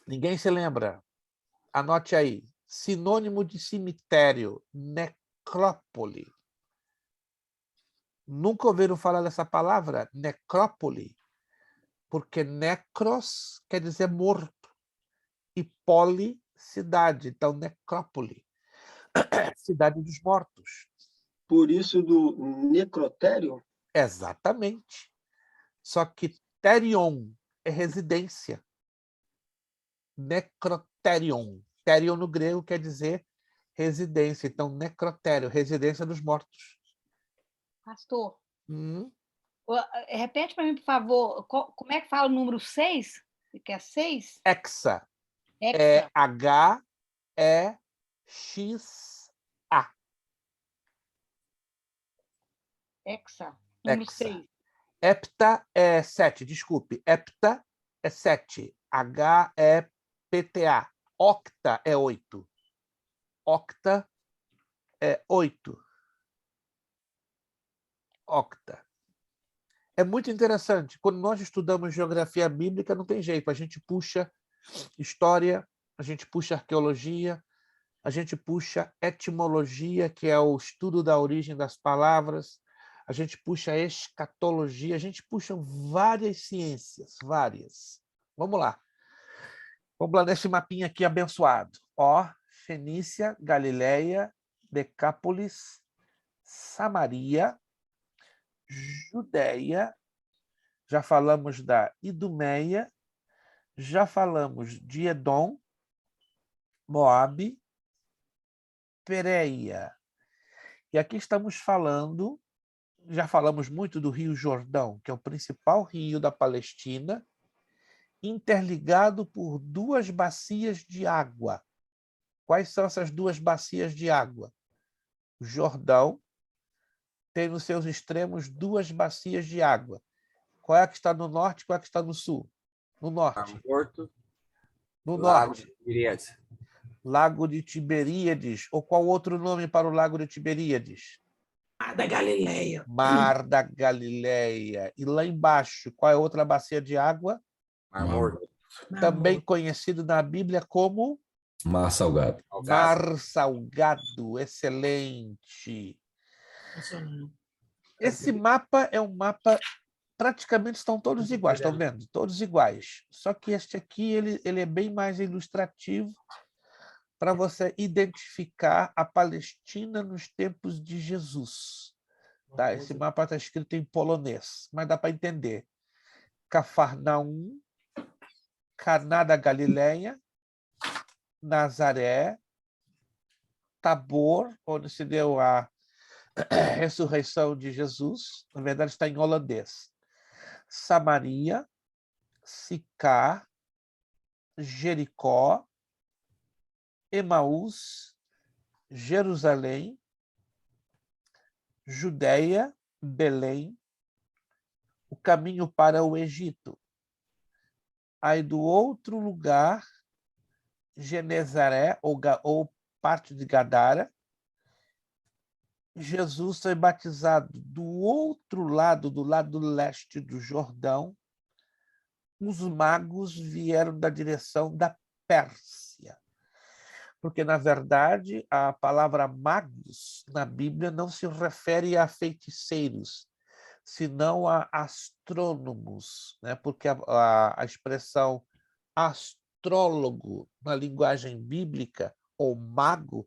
Ninguém se lembra? Anote aí. Sinônimo de cemitério, necrópole. Nunca ouviram falar dessa palavra? Necrópole. Porque necros quer dizer morto. E poli, cidade. Então, necrópole. Cidade dos mortos. Por isso do necrotério? Exatamente. Só que terion é residência. Necroterion. Terion no grego quer dizer residência. Então, necrotério, residência dos mortos. Pastor, repete para mim, por favor, como é que fala o número 6? Você quer 6? Hexa. É H-E-X-A. Hexa. Número Hexa. 6. Hepta é 7, desculpe. Hepta é 7. H-E-P-T-A. Octa é 8. Octa é 8. Octa. É muito interessante. Quando nós estudamos geografia bíblica, não tem jeito. A gente puxa história, a gente puxa arqueologia, a gente puxa etimologia, que é o estudo da origem das palavras, a gente puxa escatologia, a gente puxa várias ciências, várias. Vamos lá. Vamos lá nesse mapinha aqui abençoado. Ó, Fenícia, Galileia, Decápolis, Samaria, Judéia, já falamos da Idumeia, já falamos de Edom, Moabe, Pérea. E aqui estamos falando, já falamos muito do Rio Jordão, que é o principal rio da Palestina, interligado por duas bacias de água. Quais são essas duas bacias de água? O Jordão tem nos seus extremos duas bacias de água. Qual é a que está no norte e qual é a que está no sul? No norte. Porto. No Lago norte. de Tiberíades. Lago de Tiberíades. Ou qual outro nome para o Lago de Tiberíades? Mar da Galileia. Mar da Galileia. E lá embaixo, qual é a outra bacia de água? Mar Morto. Também conhecido na Bíblia como Mar Salgado. Mar Salgado. Excelente. Esse mapa é um mapa, praticamente estão todos iguais, estão vendo? Todos iguais. Só que este aqui ele é bem mais ilustrativo para você identificar a Palestina nos tempos de Jesus. Tá? Esse mapa está escrito em polonês, mas dá para entender. Cafarnaum, Caná da Galileia, Nazaré, Tabor, onde se deu a ressurreição de Jesus, na verdade está em holandês. Samaria, Sicar, Jericó, Emaús, Jerusalém, Judeia, Belém, o caminho para o Egito. Aí do outro lugar, Genezaré, ou parte de Gadara, Jesus foi batizado do outro lado, do lado leste do Jordão. Os magos vieram da direção da Pérsia. Porque, na verdade, a palavra magos na Bíblia não se refere a feiticeiros, senão a astrônomos, né? Porque a expressão astrólogo na linguagem bíblica, ou mago,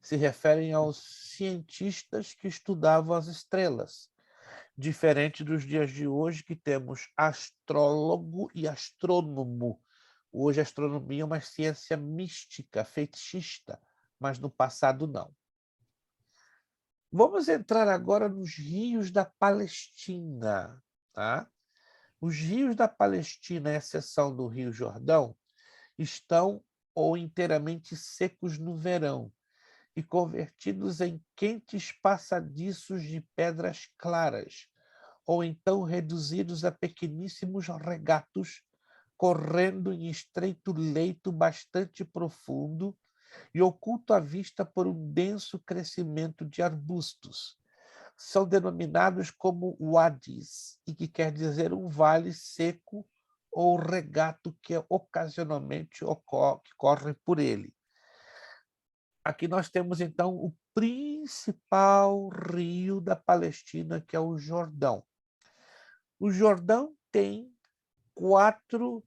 se referem aos cientistas que estudavam as estrelas, diferente dos dias de hoje, que temos astrólogo e astrônomo. Hoje a astronomia é uma ciência mística, fetichista, mas no passado não. Vamos entrar agora nos rios da Palestina. Tá? Os rios da Palestina, à exceção do Rio Jordão, estão ou inteiramente secos no verão e convertidos em quentes passadiços de pedras claras, ou então reduzidos a pequeníssimos regatos, correndo em estreito leito bastante profundo e oculto à vista por um denso crescimento de arbustos. São denominados como wadis, e que quer dizer um vale seco ou regato que ocasionalmente corre por ele. Aqui nós temos, então, o principal rio da Palestina, que é o Jordão. O Jordão tem 4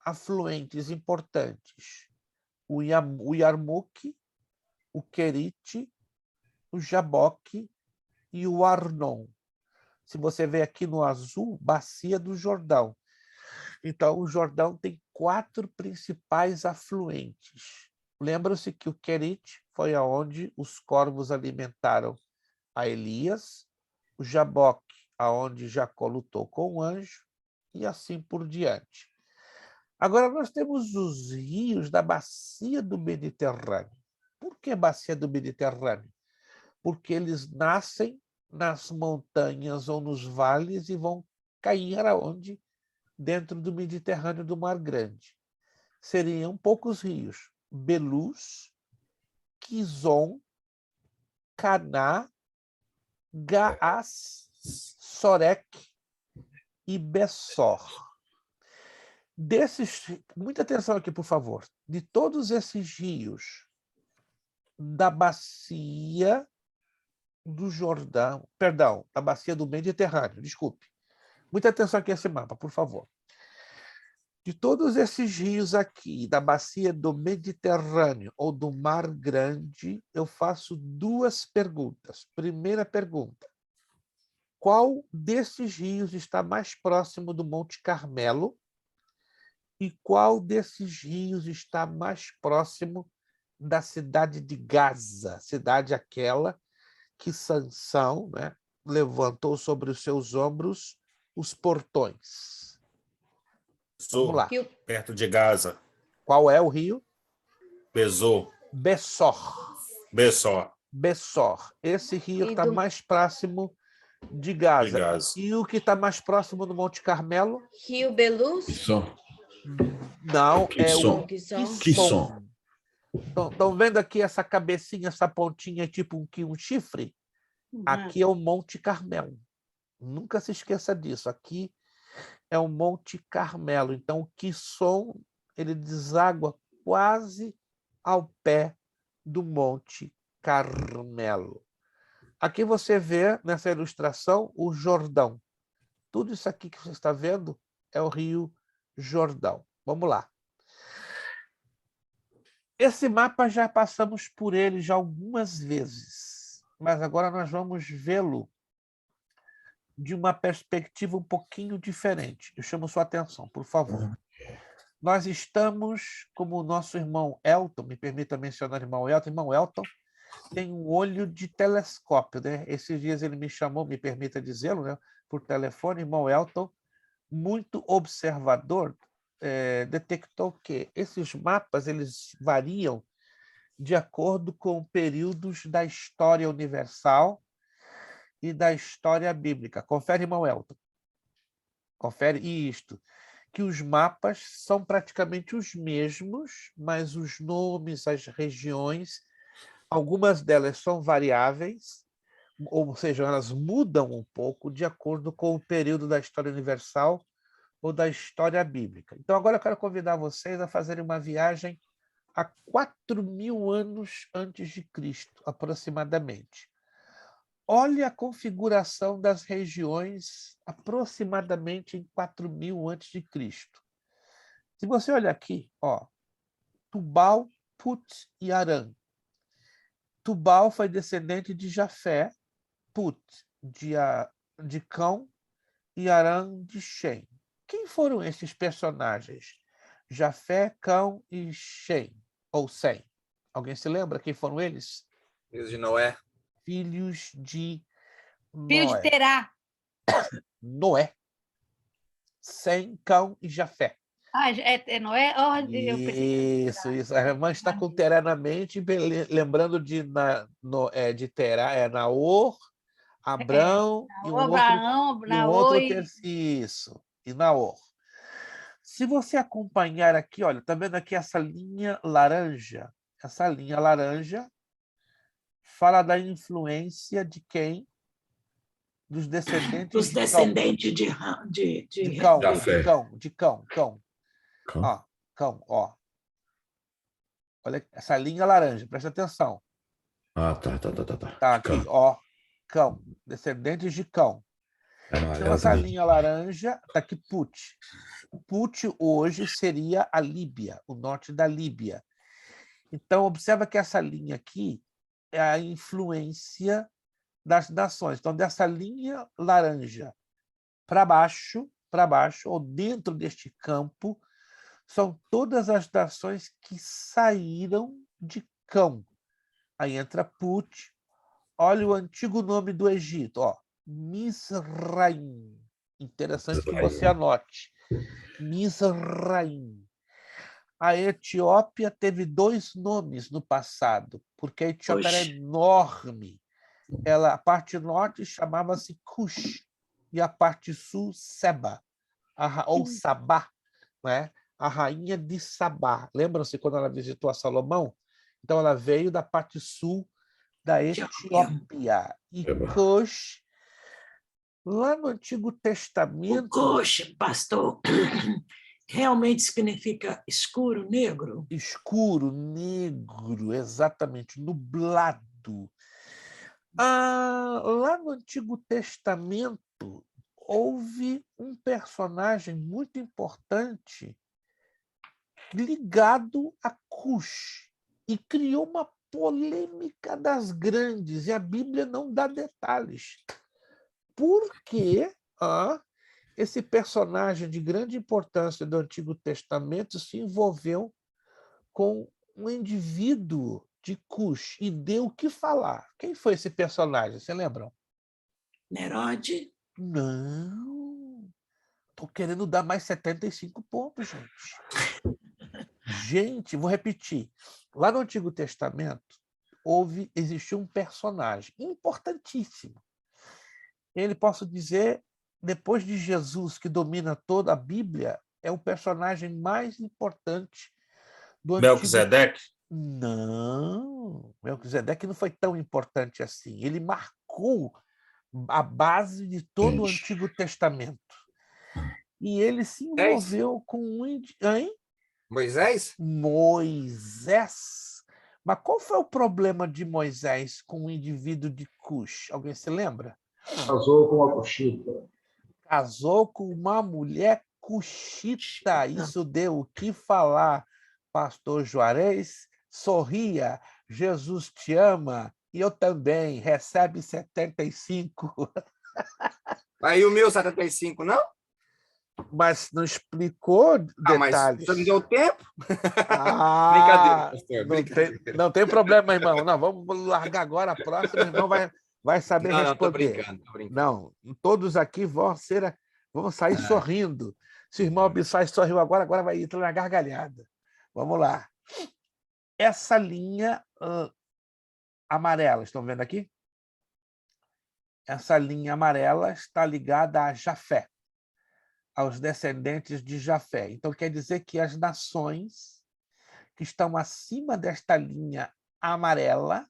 afluentes importantes: o Yarmuk, o Querite, o Jaboque e o Arnon. Se você vê aqui no azul, bacia do Jordão. Então, o Jordão tem 4 principais afluentes. Lembra-se que o Querite foi aonde os corvos alimentaram a Elias, o Jaboque, aonde Jacó lutou com o anjo, e assim por diante. Agora, nós temos os rios da bacia do Mediterrâneo. Por que bacia do Mediterrâneo? Porque eles nascem nas montanhas ou nos vales e vão cair aonde? Dentro do Mediterrâneo, do Mar Grande. Seriam poucos rios: Belus, Quizon, Caná, Gaás, Sorek e Bessor. Muita atenção aqui, por favor. De todos esses rios da bacia do Jordão, perdão, da bacia do Mediterrâneo, desculpe. Muita atenção aqui nesse mapa, por favor. De todos esses rios aqui, da bacia do Mediterrâneo ou do Mar Grande, eu faço 2 perguntas. Primeira pergunta: qual desses rios está mais próximo do Monte Carmelo? E qual desses rios está mais próximo da cidade de Gaza, cidade aquela que Sansão, né, levantou sobre os seus ombros os portões? Vamos lá. Perto de Gaza. Qual é o rio? Bessor. Esse rio está mais próximo de Gaza. E o que está mais próximo do Monte Carmelo? Rio Belus? Não, é o Quisson. Estão vendo aqui essa cabecinha, essa pontinha, tipo um chifre? Aqui é o Monte Carmelo. Nunca se esqueça disso. Aqui é o Monte Carmelo. Então, o Quisson, ele deságua quase ao pé do Monte Carmelo. Aqui você vê, nessa ilustração, o Jordão. Tudo isso aqui que você está vendo é o Rio Jordão. Vamos lá. Esse mapa já passamos por ele já algumas vezes, mas agora nós vamos vê-lo de uma perspectiva um pouquinho diferente. Eu chamo sua atenção, por favor. Nós estamos, como o nosso irmão Elton, me permita mencionar o irmão Elton tem um olho de telescópio, né? Esses dias ele me chamou, me permita dizê-lo, né? Por telefone, irmão Elton, muito observador, detectou que esses mapas eles variam de acordo com períodos da história universal e da história bíblica. Confere, irmão Elton. Confere isto, que os mapas são praticamente os mesmos, mas os nomes, as regiões, algumas delas são variáveis, ou seja, elas mudam um pouco de acordo com o período da história universal ou da história bíblica. Então, agora eu quero convidar vocês a fazerem uma viagem a 4.000 anos antes de Cristo, aproximadamente. Olhe a configuração das regiões aproximadamente em 4.000 antes de Cristo. Se você olhar aqui, ó, Tubal, Put e Arã. Tubal foi descendente de Jafé, Put de Cão e Arã de Shem. Quem foram esses personagens? Jafé, Cão e Shem, ou Sem. Alguém se lembra quem foram eles? Filhos de Noé. Filhos de Noé. Filho de Terá. Noé. Sem, Cão e Jafé. Ah, é Noé? Oh, eu pensei. Isso. A irmã está com Terá na mente, lembrando de Terá, Naor, Abrão e um outro isso, e Naor. Se você acompanhar aqui, olha, tá vendo aqui essa linha laranja? Essa linha laranja fala da influência de quem? Dos descendentes Dos descendentes de Cão. Ó, Cão, ó. Olha essa linha laranja, presta atenção. Ah, tá. Tá aqui, ó, Cão, descendentes de Cão. Então, essa linha laranja está aqui, Put. Put hoje seria a Líbia, o norte da Líbia. Então, observa que essa linha aqui é a influência das nações. Então, dessa linha laranja para baixo, ou dentro deste campo, são todas as nações que saíram de Cão. Aí entra Put. Olha o antigo nome do Egito, ó. Misraim. Interessante que você anote. Misraim. A Etiópia teve 2 nomes no passado, porque a Etiópia era enorme. A parte norte chamava-se Cush e a parte sul, Seba, ou Sabá, né? A rainha de Sabá. Lembram-se quando ela visitou a Salomão? Então, ela veio da parte sul da Etiópia. E Cush, lá no Antigo Testamento... O Cush, pastor, realmente significa escuro, negro? Escuro, negro, exatamente, nublado. Lá no Antigo Testamento, houve um personagem muito importante ligado a Cush e criou uma polêmica das grandes, e a Bíblia não dá detalhes. Por que esse personagem de grande importância do Antigo Testamento se envolveu com um indivíduo de Cush e deu o que falar? Quem foi esse personagem? Você lembram? Nerode? Não. Estou querendo dar mais 75 pontos, gente. Gente, vou repetir. Lá no Antigo Testamento, existiu um personagem importantíssimo. Ele, posso dizer, depois de Jesus, que domina toda a Bíblia, é o personagem mais importante do Antigo Melquisedeque? Não, Melquisedeque não foi tão importante assim. Ele marcou a base de todo o Antigo Testamento. E ele se envolveu com um... Hein? Moisés? Moisés. Mas qual foi o problema de Moisés com o indivíduo de Cush? Alguém se lembra? Casou com a Cuxita. Casou com uma mulher cuxita. Isso deu o que falar. Pastor Juarez, sorria. Jesus te ama. E eu também. Recebe 75. Aí o meu 75, não? Mas não explicou detalhes. Mas você não deu tempo? Ah, Brincadeira, pastor. Brincadeira. não tem problema, irmão. Não, vamos largar agora. A próxima, irmão vai saber Não, tô responder. brincando, tô brincando. Não, todos aqui vão sair sorrindo. Se o irmão Abissai sorriu agora vai entrar na gargalhada. Vamos lá. Essa linha amarela, estão vendo aqui? Essa linha amarela está ligada a Jafé, aos descendentes de Jafé. Então, quer dizer que as nações que estão acima desta linha amarela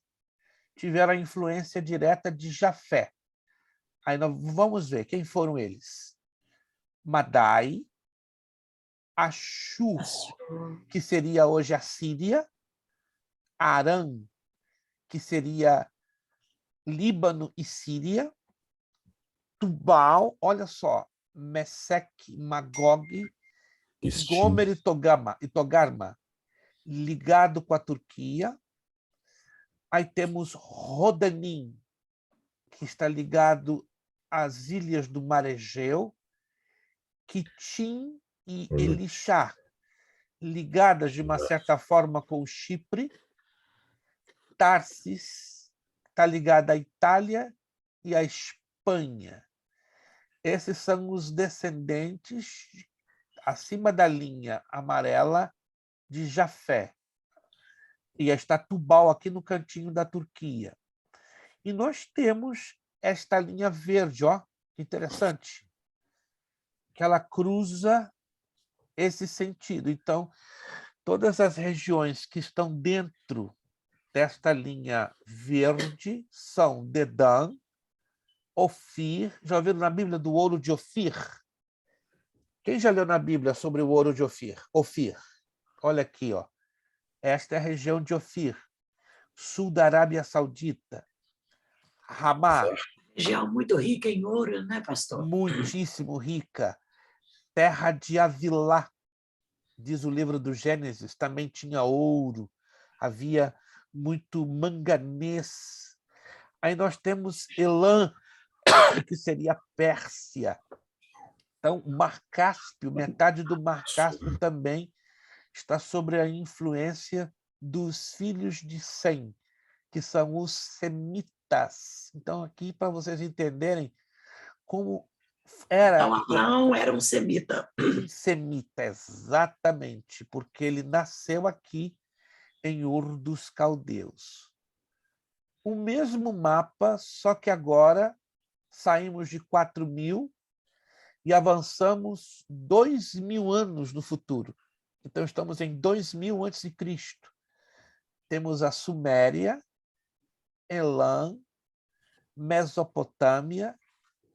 tiveram a influência direta de Jafé. Aí nós vamos ver quem foram eles. Madai, Ashur, que seria hoje a Síria, Arã, que seria Líbano e Síria, Tubal, olha só, Meseque, Magog, Gomer e Togarma, ligado com a Turquia. Aí temos Rodanim, que está ligado às ilhas do Mar Egeu, Quitim e Elixá, ligadas de uma certa forma com Chipre. Tarsis está ligada à Itália e à Espanha. Esses são os descendentes, acima da linha amarela, de Jafé. E está Tubal aqui no cantinho da Turquia. E nós temos esta linha verde, ó, que interessante, que ela cruza esse sentido. Então, todas as regiões que estão dentro desta linha verde são Dedã, Ofir. Já ouviram na Bíblia do ouro de Ofir? Quem já leu na Bíblia sobre o ouro de Ofir? Ofir. Olha aqui, ó. Esta é a região de Ofir, sul da Arábia Saudita. Ramá. Região muito rica em ouro, né, pastor? Muitíssimo rica. Terra de Avilá, diz o livro do Gênesis, também tinha ouro, havia muito manganês. Aí nós temos Elã, que seria Pérsia. Então, o Mar Cáspio, metade do Mar Cáspio também está sobre a influência dos filhos de Sem, que são os semitas. Então, aqui, para vocês entenderem como era... Então, Abraão era um semita. Um semita, exatamente, porque ele nasceu aqui em Ur dos Caldeus. O mesmo mapa, só que agora saímos de 4.000 e avançamos 2.000 anos no futuro. Então, estamos em 2.000 a.C. Temos a Suméria, Elã, Mesopotâmia,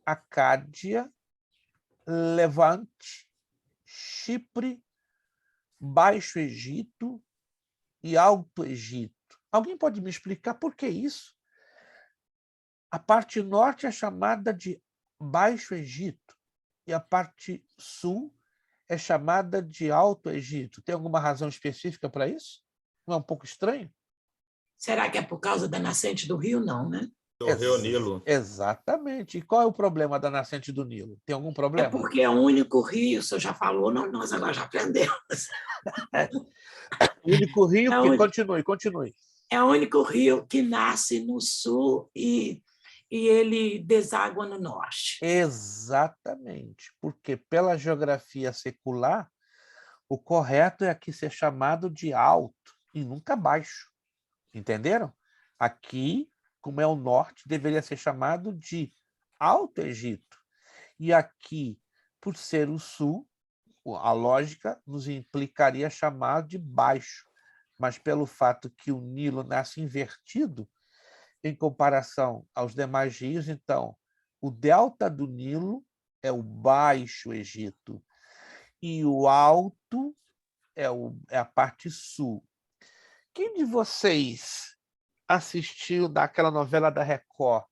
Acádia, Levante, Chipre, Baixo Egito e Alto Egito. Alguém pode me explicar por que isso? A parte norte é chamada de Baixo Egito e a parte sul é chamada de Alto Egito. Tem alguma razão específica para isso? Não é um pouco estranho? Será que é por causa da nascente do rio? Não, né? Do Rio Nilo. Exatamente. E qual é o problema da nascente do Nilo? Tem algum problema? É porque é o único rio, o senhor já falou, nós agora já aprendemos. O único rio que... Continue. É o único rio que nasce no sul e ele deságua no norte. Exatamente, porque pela geografia secular, o correto é aqui ser chamado de alto e nunca baixo. Entenderam? Aqui, como é o norte, deveria ser chamado de Alto Egito. E aqui, por ser o sul, a lógica nos implicaria chamar de baixo. Mas pelo fato que o Nilo nasce invertido, em comparação aos demais rios, então, o delta do Nilo é o Baixo Egito e o alto é a parte sul, Quem de vocês assistiu daquela novela da Record,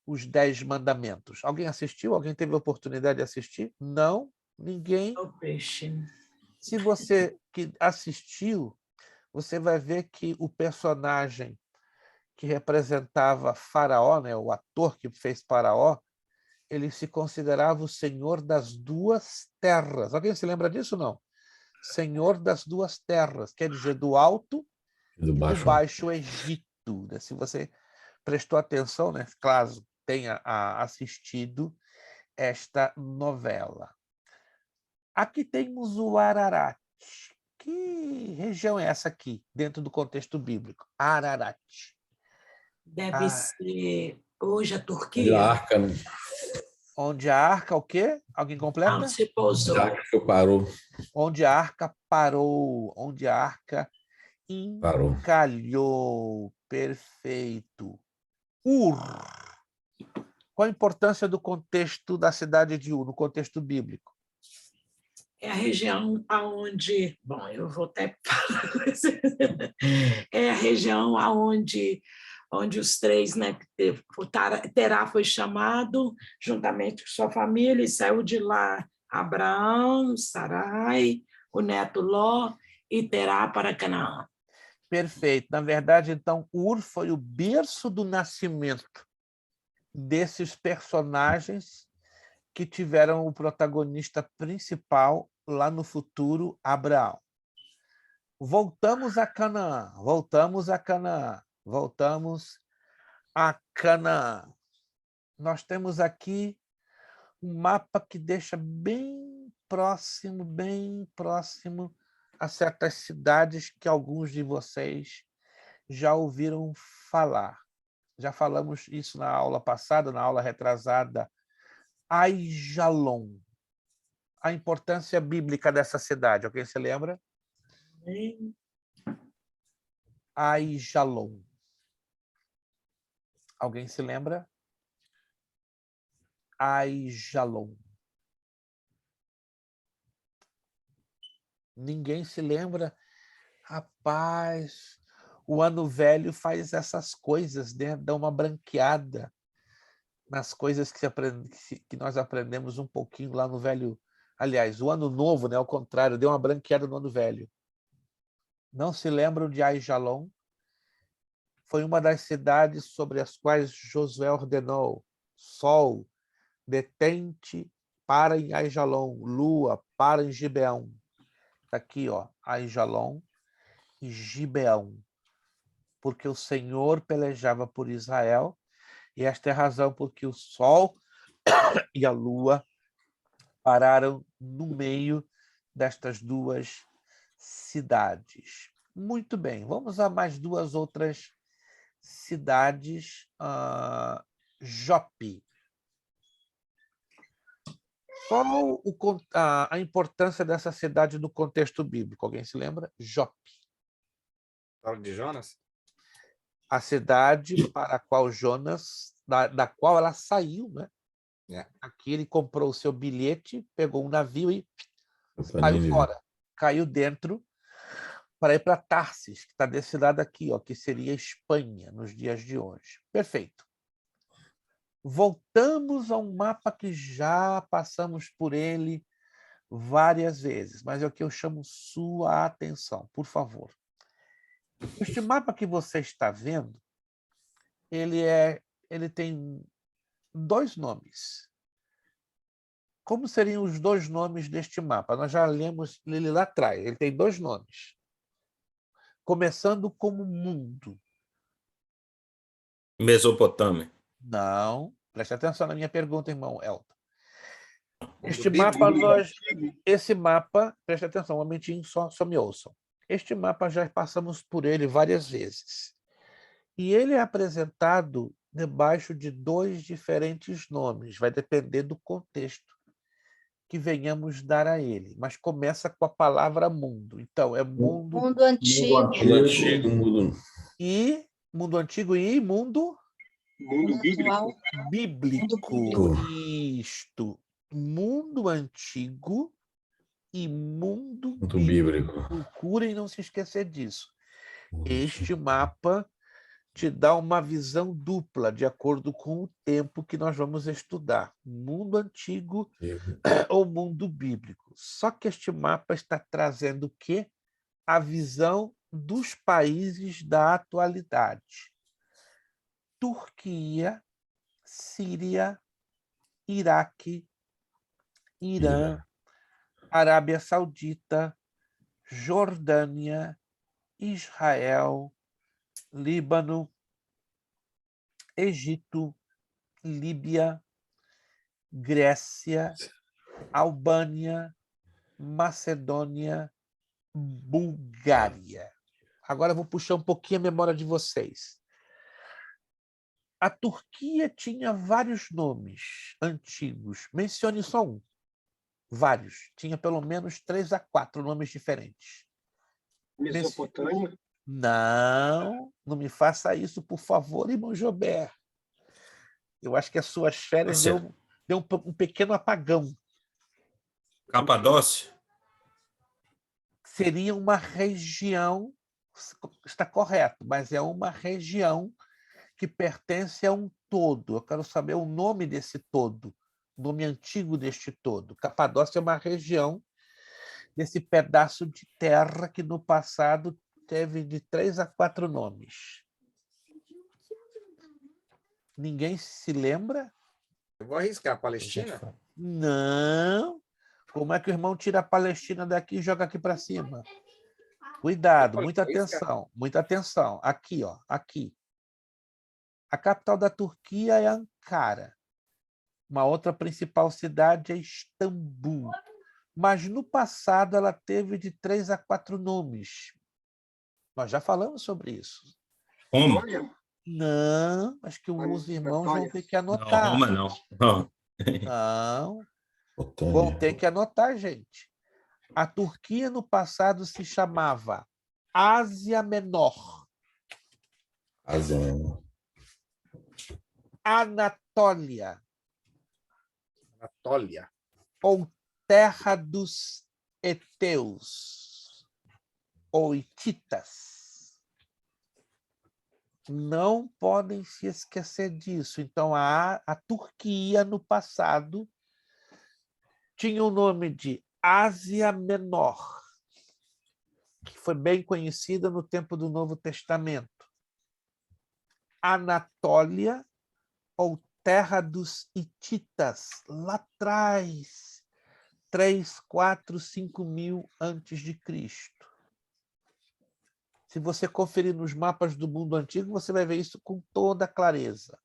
Os 10 Mandamentos? Alguém assistiu? Alguém teve a oportunidade de assistir? Não? Ninguém? O peixe. Se você que assistiu, você vai ver que o personagem que representava Faraó, né, o ator que fez Faraó, ele se considerava o senhor das duas terras. Alguém se lembra disso, não? Senhor das duas terras, quer dizer, do Alto e do Baixo Egito. Né? Se você prestou atenção, né, caso tenha assistido esta novela. Aqui temos o Ararat. Que região é essa aqui, dentro do contexto bíblico? Ararat. Deve ser hoje a Turquia. A arca, Onde a arca, o quê? Alguém completa? Não, se pousou. a arca parou. Onde a arca parou, onde a arca Parou. encalhou. Perfeito. Ur. Qual a importância do contexto da cidade de Ur, no contexto bíblico? É a região aonde, bom, eu vou até falar com você. É a região aonde os três, né, Terá foi chamado juntamente com sua família e saiu de lá Abraão, Sarai, o neto Ló e Terá para Canaã. Perfeito. Na verdade, então, Ur foi o berço do nascimento desses personagens que tiveram o protagonista principal lá no futuro, Abraão. Voltamos a Canaã, voltamos a Canaã, voltamos a Canaã. Nós temos aqui um mapa que deixa bem próximo a certas cidades que alguns de vocês já ouviram falar. Já falamos isso na aula passada, na aula retrasada. Aijalon. A importância bíblica dessa cidade, alguém se lembra? Aijalon. Alguém se lembra? Aijalon. Ninguém se lembra? Rapaz, o ano velho faz essas coisas, né? Dá uma branqueada nas coisas que nós aprendemos um pouquinho lá no velho. Aliás, o ano novo, né? Ao contrário, deu uma branqueada no ano velho. Não se lembram de Aijalon? Foi uma das cidades sobre as quais Josué ordenou: Sol, detente, para em Aijalon, Lua, para em Gibeão. Está aqui, ó, Aijalon e Gibeão. Porque o Senhor pelejava por Israel, e esta é a razão porque o Sol e a Lua pararam no meio destas duas cidades. Muito bem, vamos a mais duas outras cidades. Jope. Qual a importância dessa cidade no contexto bíblico? Alguém se lembra? Jope. Fala de Jonas? A cidade para a qual Jonas, da qual ela saiu, né? Aqui ele comprou o seu bilhete, pegou um navio e saiu fora. Caiu dentro para ir para Tarsis, que está desse lado aqui, ó, que seria Espanha nos dias de hoje. Perfeito. Voltamos a um mapa que já passamos por ele várias vezes, mas é o que eu chamo sua atenção, por favor. Este mapa que você está vendo, ele tem dois nomes. Como seriam os dois nomes deste mapa? Nós já lemos ele lá atrás. Ele tem dois nomes. Começando como mundo. Mesopotâmia. Não. Preste atenção na minha pergunta, irmão Elton. Esse mapa, preste atenção, um momentinho, só me ouçam. Este mapa já passamos por ele várias vezes. E ele é apresentado debaixo de dois diferentes nomes. Vai depender do contexto que venhamos dar a ele. Mas começa com a palavra mundo. Então, é mundo... Mundo antigo. Mundo antigo, mundo... E mundo antigo e mundo... Mundo bíblico. Bíblico. Isto. Mundo antigo e mundo bíblico. Procurem não se esquecer disso. Este mapa te dá uma visão dupla, de acordo com o tempo que nós vamos estudar. Mundo antigo ou mundo bíblico. Só que este mapa está trazendo o quê? A visão dos países da atualidade. Turquia, Síria, Iraque, Irã, Arábia Saudita, Jordânia, Israel, Líbano, Egito, Líbia, Grécia, Albânia, Macedônia, Bulgária. Agora eu vou puxar um pouquinho a memória de vocês. A Turquia tinha vários nomes antigos. Mencione só um. Vários. Tinha pelo menos 3 a 4 nomes diferentes. Mesopotâmia? Não me faça isso, por favor, irmão Jobert. Eu acho que as suas férias deu um pequeno apagão. Capadócia? Seria uma região, está correto, mas é uma região que pertence a um todo. Eu quero saber o nome desse todo, o nome antigo deste todo. Capadócia é uma região desse pedaço de terra que no passado teve de 3 a 4 nomes. Ninguém se lembra? Eu vou arriscar a Palestina. Não. Como é que o irmão tira a Palestina daqui e joga aqui para cima? Cuidado, muita atenção, muita atenção. Aqui, ó, aqui. A capital da Turquia é Ankara. Uma outra principal cidade é Istambul. Mas no passado ela teve de 3 a 4 nomes. Nós já falamos sobre isso. Roma? Não, acho que os irmãos vão ter que anotar. Não, Roma não. Não. Não. Vão ter que anotar, gente. A Turquia no passado se chamava Ásia Menor. Ásia Menor. Anatólia. Anatólia. Ou Terra dos Eteus. Ou Hititas. Não podem se esquecer disso. Então, a Turquia, no passado, tinha o nome de Ásia Menor, que foi bem conhecida no tempo do Novo Testamento. Anatólia, ou Terra dos Hititas, lá atrás, 3, 4, 5 mil antes de Cristo. Se você conferir nos mapas do mundo antigo, você vai ver isso com toda clareza.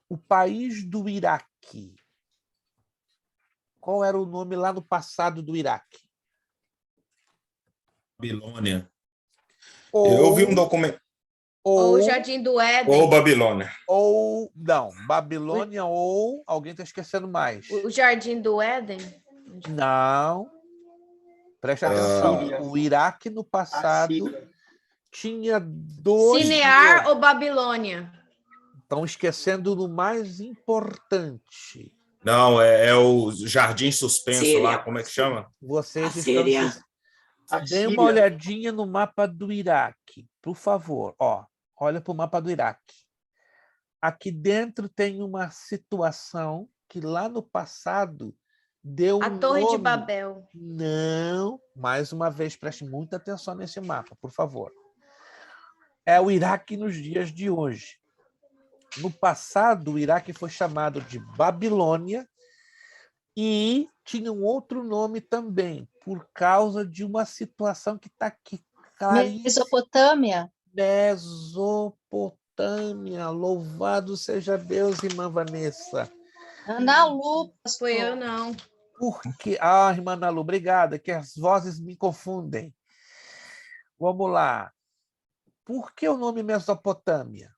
O país do Iraque. Qual era o nome lá no passado do Iraque? Babilônia. Eu vi um documento. Ou Jardim do Éden. Ou Babilônia. Ou, não, Babilônia ou... Alguém está esquecendo mais. O Jardim do Éden? Não. Preste atenção. O Iraque, no passado, tinha 2... Cinear ou Babilônia? Estão esquecendo do mais importante. Não, é o Jardim Suspenso Síria. lá, como é que chama? Vocês A estão... Síria. Dê uma olhadinha no mapa do Iraque, por favor. Ó, olha para o mapa do Iraque. Aqui dentro tem uma situação que lá no passado deu A Torre de Babel. Não, mais uma vez, preste muita atenção nesse mapa, por favor. É o Iraque nos dias de hoje. No passado, o Iraque foi chamado de Babilônia e tinha um outro nome também, por causa de uma situação que está aqui. Mesopotâmia. Mesopotâmia. Louvado seja Deus, irmã Vanessa. Ana Lu, Foi eu, não. Por quê? Irmã Ana Lu, obrigada, que as vozes me confundem. Vamos lá. Por que o nome Mesopotâmia?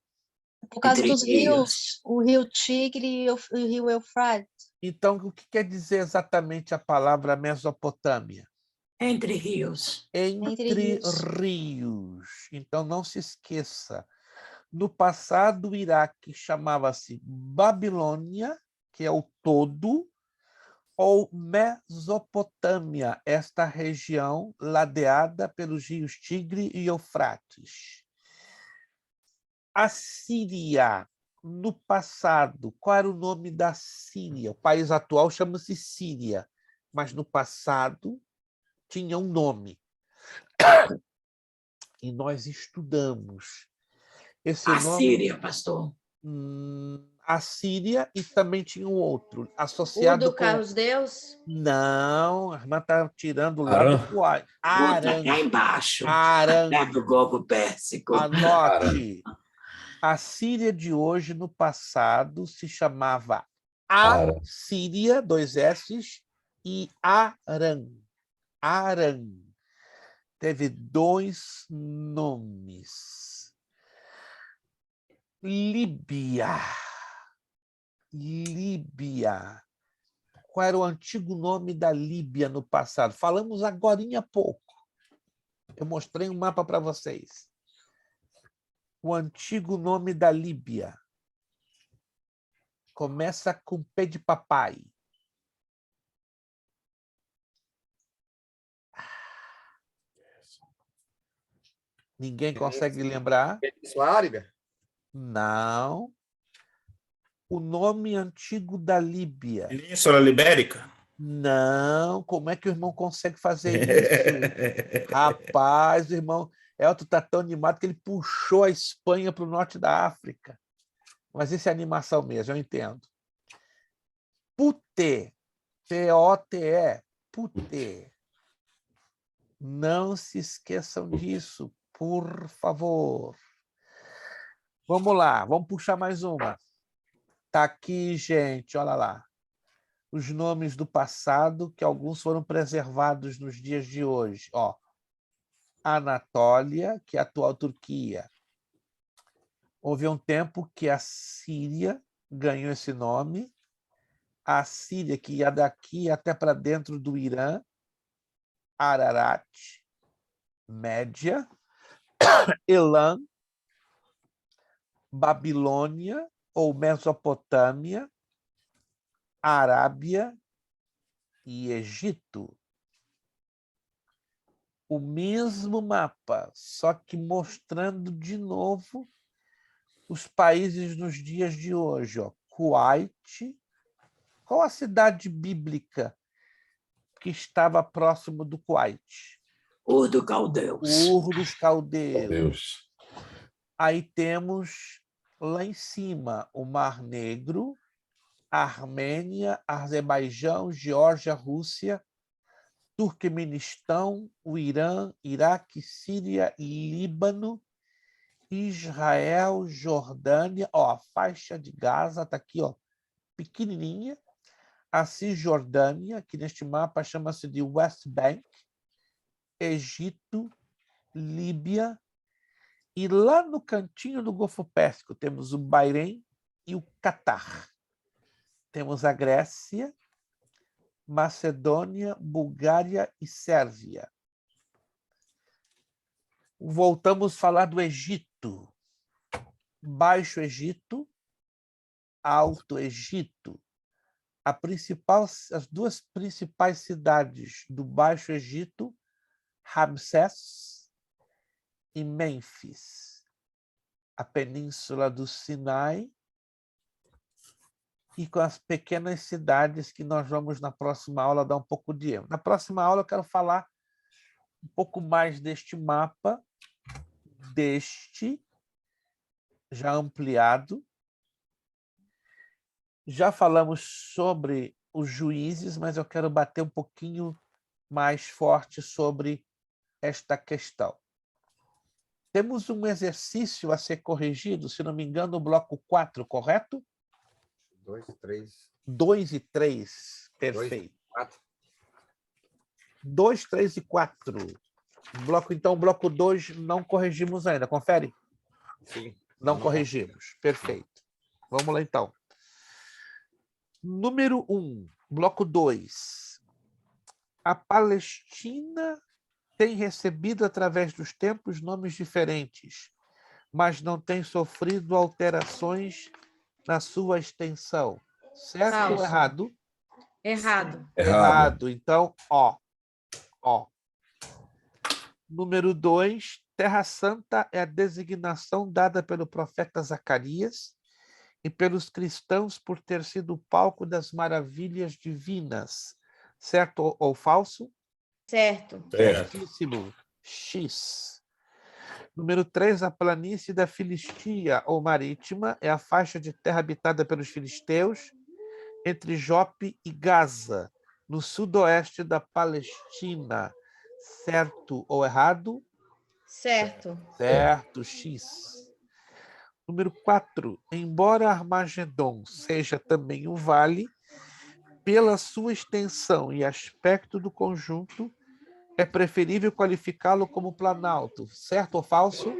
Por causa dos rios, o rio Tigre e o rio Eufrates. Então, o que quer dizer exatamente a palavra Mesopotâmia? Entre rios. Entre rios. Então, não se esqueça. No passado, o Iraque chamava-se Babilônia, que é o todo, ou Mesopotâmia, esta região ladeada pelos rios Tigre e Eufrates. A Síria, no passado, qual era o nome da Síria? O país atual chama-se Síria, mas no passado tinha um nome. E nós estudamos esse A nome. Síria, pastor. A Síria, e também tinha um outro, O associado do com... Carlos Deus? Não, a irmã está tirando lá Arã. do Kuwait. Outra Aran. cá embaixo, Aran. perto do Golfo Pérsico. Anote. A Síria de hoje, no passado, se chamava Aran. Assíria, 2 S's, e Aran. Aran. Teve 2 nomes. Líbia. Líbia. Qual era o antigo nome da Líbia no passado? Falamos agorinha há pouco. Eu mostrei um mapa para vocês. O antigo nome da Líbia. Começa com P de papai. Ninguém consegue lembrar? Península Árabe? Não. O nome antigo da Líbia. Península Ibérica? Não. Como é que o irmão consegue fazer isso? Rapaz, o irmão Elton está tão animado que ele puxou a Espanha para o norte da África. Mas isso é animação mesmo, eu entendo. Pute. P-O-T-E. Pute. Não se esqueçam disso, por favor. Vamos lá, vamos puxar mais uma. Está aqui, gente, olha lá. Os nomes do passado, que alguns foram preservados nos dias de hoje. Ó, Anatólia, que é a atual Turquia. Houve um tempo que a Síria ganhou esse nome. A Síria, que ia daqui até para dentro do Irã. Ararat, Média, Elam, Babilônia ou Mesopotâmia, Arábia e Egito. O mesmo mapa, só que mostrando de novo os países nos dias de hoje. Ó. Kuwait. Qual a cidade bíblica que estava próximo do Kuwait? Ur dos Caldeus. Ur dos Caldeus. Deus. Aí temos lá em cima o Mar Negro, Armênia, Azerbaijão, Geórgia, Rússia, Turquemenistão, o Irã, Iraque, Síria, Líbano, Israel, Jordânia, ó, a faixa de Gaza está aqui, ó, pequenininha, a Cisjordânia, que neste mapa chama-se de West Bank, Egito, Líbia, e lá no cantinho do Golfo Pérsico temos o Bahrein e o Catar. Temos a Grécia, Macedônia, Bulgária e Sérvia. Voltamos a falar do Egito. Baixo Egito, Alto Egito. As 2 principais cidades do Baixo Egito, Ramsés e Mênfis. A península do Sinai e com as pequenas cidades que nós vamos, na próxima aula, dar um pouco de erro. Na próxima aula, eu quero falar um pouco mais deste mapa, já ampliado. Já falamos sobre os juízes, mas eu quero bater um pouquinho mais forte sobre esta questão. Temos um exercício a ser corrigido, se não me engano, no bloco 4, correto? 2 e 3. 2 e 3, perfeito. 2, 3 e 4. Então, bloco 2 não corrigimos ainda, confere? Sim. Não corrigimos, perfeito. Vamos lá, então. Número 1, bloco 2. A Palestina tem recebido, através dos tempos, nomes diferentes, mas não tem sofrido alterações na sua extensão. Certo ou Falso. errado? Errado. Errado. Então, ó. Número 2, Terra Santa é a designação dada pelo profeta Zacarias e pelos cristãos por ter sido o palco das maravilhas divinas. Certo ou falso? Certo. Certíssimo. X. Número 3, a planície da Filistia ou marítima é a faixa de terra habitada pelos filisteus entre Jope e Gaza, no sudoeste da Palestina. Certo ou errado? Certo. Certo, X. Número 4. Embora Armagedon seja também um vale, pela sua extensão e aspecto do conjunto, é preferível qualificá-lo como planalto. Certo ou falso?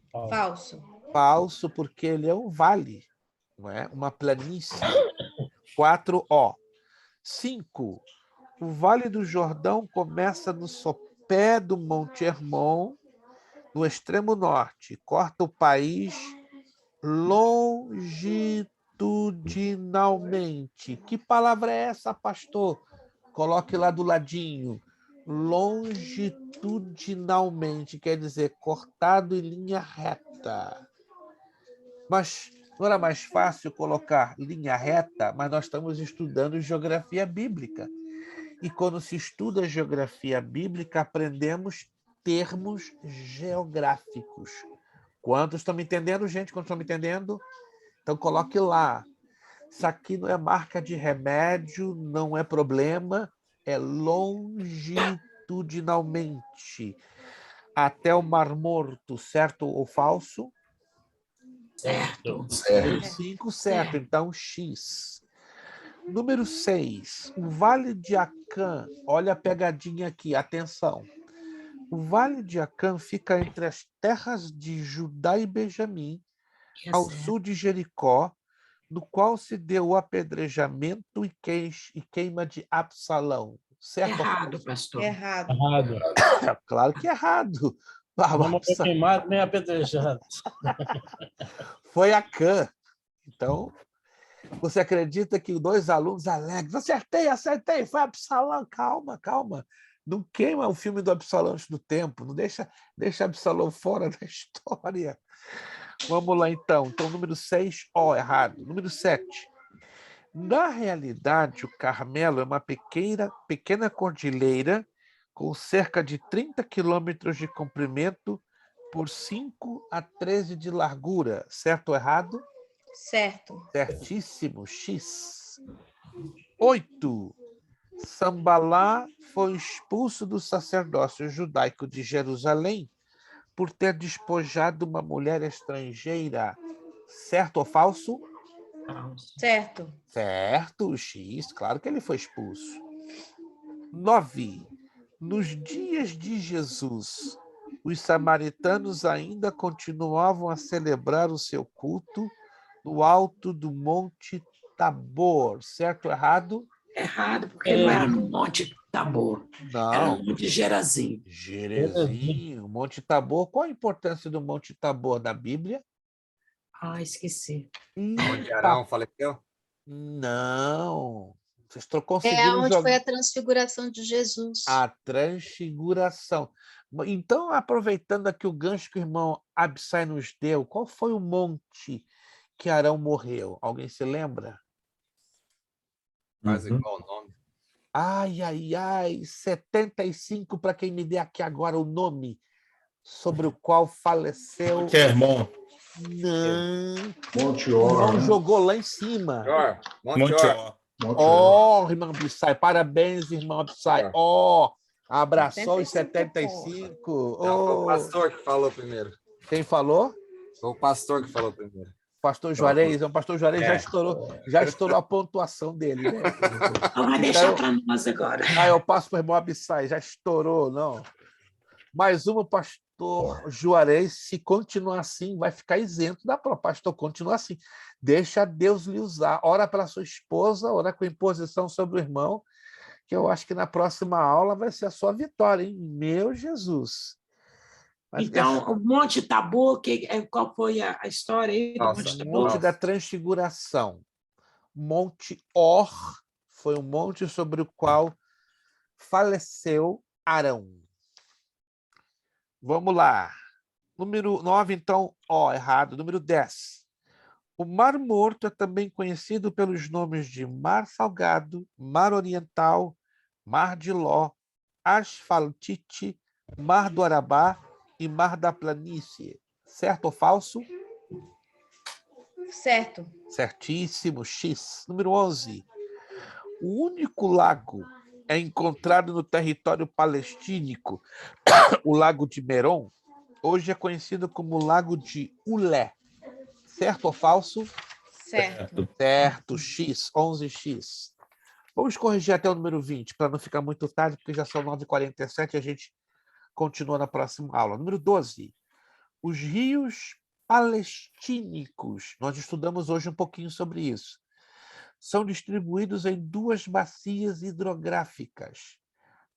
Falso. Falso, porque ele é um vale, não é? Uma planície. 4O. 5. O Vale do Jordão começa no sopé do Monte Hermon, no extremo norte, corta o país longitudinalmente. Que palavra é essa, pastor? Coloque lá do ladinho. Longitudinalmente, quer dizer cortado em linha reta. Mas não era mais fácil colocar linha reta, mas nós estamos estudando geografia bíblica. E quando se estuda geografia bíblica, aprendemos termos geográficos. Quantos estão me entendendo, gente? Quantos estão me entendendo? Então, coloque lá. Isso aqui não é marca de remédio, não é problema, é longitudinalmente. Até o Mar Morto, certo ou falso? Certo. Número 5, certo. Então, X. Número 6, o Vale de Acã. Olha a pegadinha aqui, atenção. O Vale de Acã fica entre as terras de Judá e Benjamim, ao sul de Jericó, no qual se deu o apedrejamento e queima de Absalão. Certo? Errado, pastor. Errado. Claro que é errado. Não foi queimado nem apedrejado. Foi Acã. Então, você acredita que 2 alunos alegres, acertei, foi Absalão, calma. Não queima o filme do Absalão antes do tempo, não deixa Absalão fora da história. Vamos lá, então. Então, número 6, errado. Número 7. Na realidade, o Carmelo é uma pequena cordilheira com cerca de 30 quilômetros de comprimento por 5 a 13 de largura. Certo ou errado? Certo. Certíssimo, X. 8. Sambalá foi expulso do sacerdócio judaico de Jerusalém por ter despojado uma mulher estrangeira. Certo ou falso? Certo. Certo, X. Claro que ele foi expulso. 9. Nos dias de Jesus, os samaritanos ainda continuavam a celebrar o seu culto no alto do Monte Tabor. Certo ou errado? Errado, porque não era no Monte Tabor. Não. Era no Monte Gerazim. Gerazim, Monte Tabor. Qual a importância do Monte Tabor na Bíblia? Esqueci. Onde Arão faleceu? Não. Vocês estão É conseguindo onde jogar. foi a transfiguração de Jesus. A transfiguração. Então, aproveitando aqui o gancho que o irmão Absai nos deu, qual foi o monte que Arão morreu? Alguém se lembra? Quase igual o nome. Ai, 75 para quem me der aqui agora o nome sobre o qual faleceu. Monte Hermon. Não. Monte O Or. irmão jogou lá em cima. Monte Or. Irmão Absai, parabéns, irmão Absai. Abraçou os 75. Foi o pastor que falou primeiro. Quem falou? Foi o pastor que falou primeiro. Pastor Juarez, o pastor Juarez já estourou a pontuação dele, né? Não vai deixar para nós agora. Eu passo para o irmão Absai, já estourou, não. Mais uma, pastor Juarez, se continuar assim, vai ficar isento da prova. Pastor, continua assim. Deixa Deus lhe usar. Ora pela sua esposa, ora com imposição sobre o irmão, que eu acho que na próxima aula vai ser a sua vitória, hein? Meu Jesus. Então, o Monte Tabor, qual foi a história aí do Monte Tabor? Monte da Transfiguração. Monte Or foi um monte sobre o qual faleceu Arão. Vamos lá. Número 9, então, errado. Número 10. O Mar Morto é também conhecido pelos nomes de Mar Salgado, Mar Oriental, Mar de Ló, Asfaltite, Mar do Arabá e Mar da Planície. Certo ou falso? Certo. Certíssimo. X. Número 11. O único lago é encontrado no território palestínico, o Lago de Meron, hoje é conhecido como Lago de Ulé. Certo ou falso? Certo. Certo. X. 11x. Vamos corrigir até o número 20, para não ficar muito tarde, porque já são 9h47 e a gente continua na próxima aula. Número 12. Os rios palestínicos. Nós estudamos hoje um pouquinho sobre isso. São distribuídos em duas bacias hidrográficas.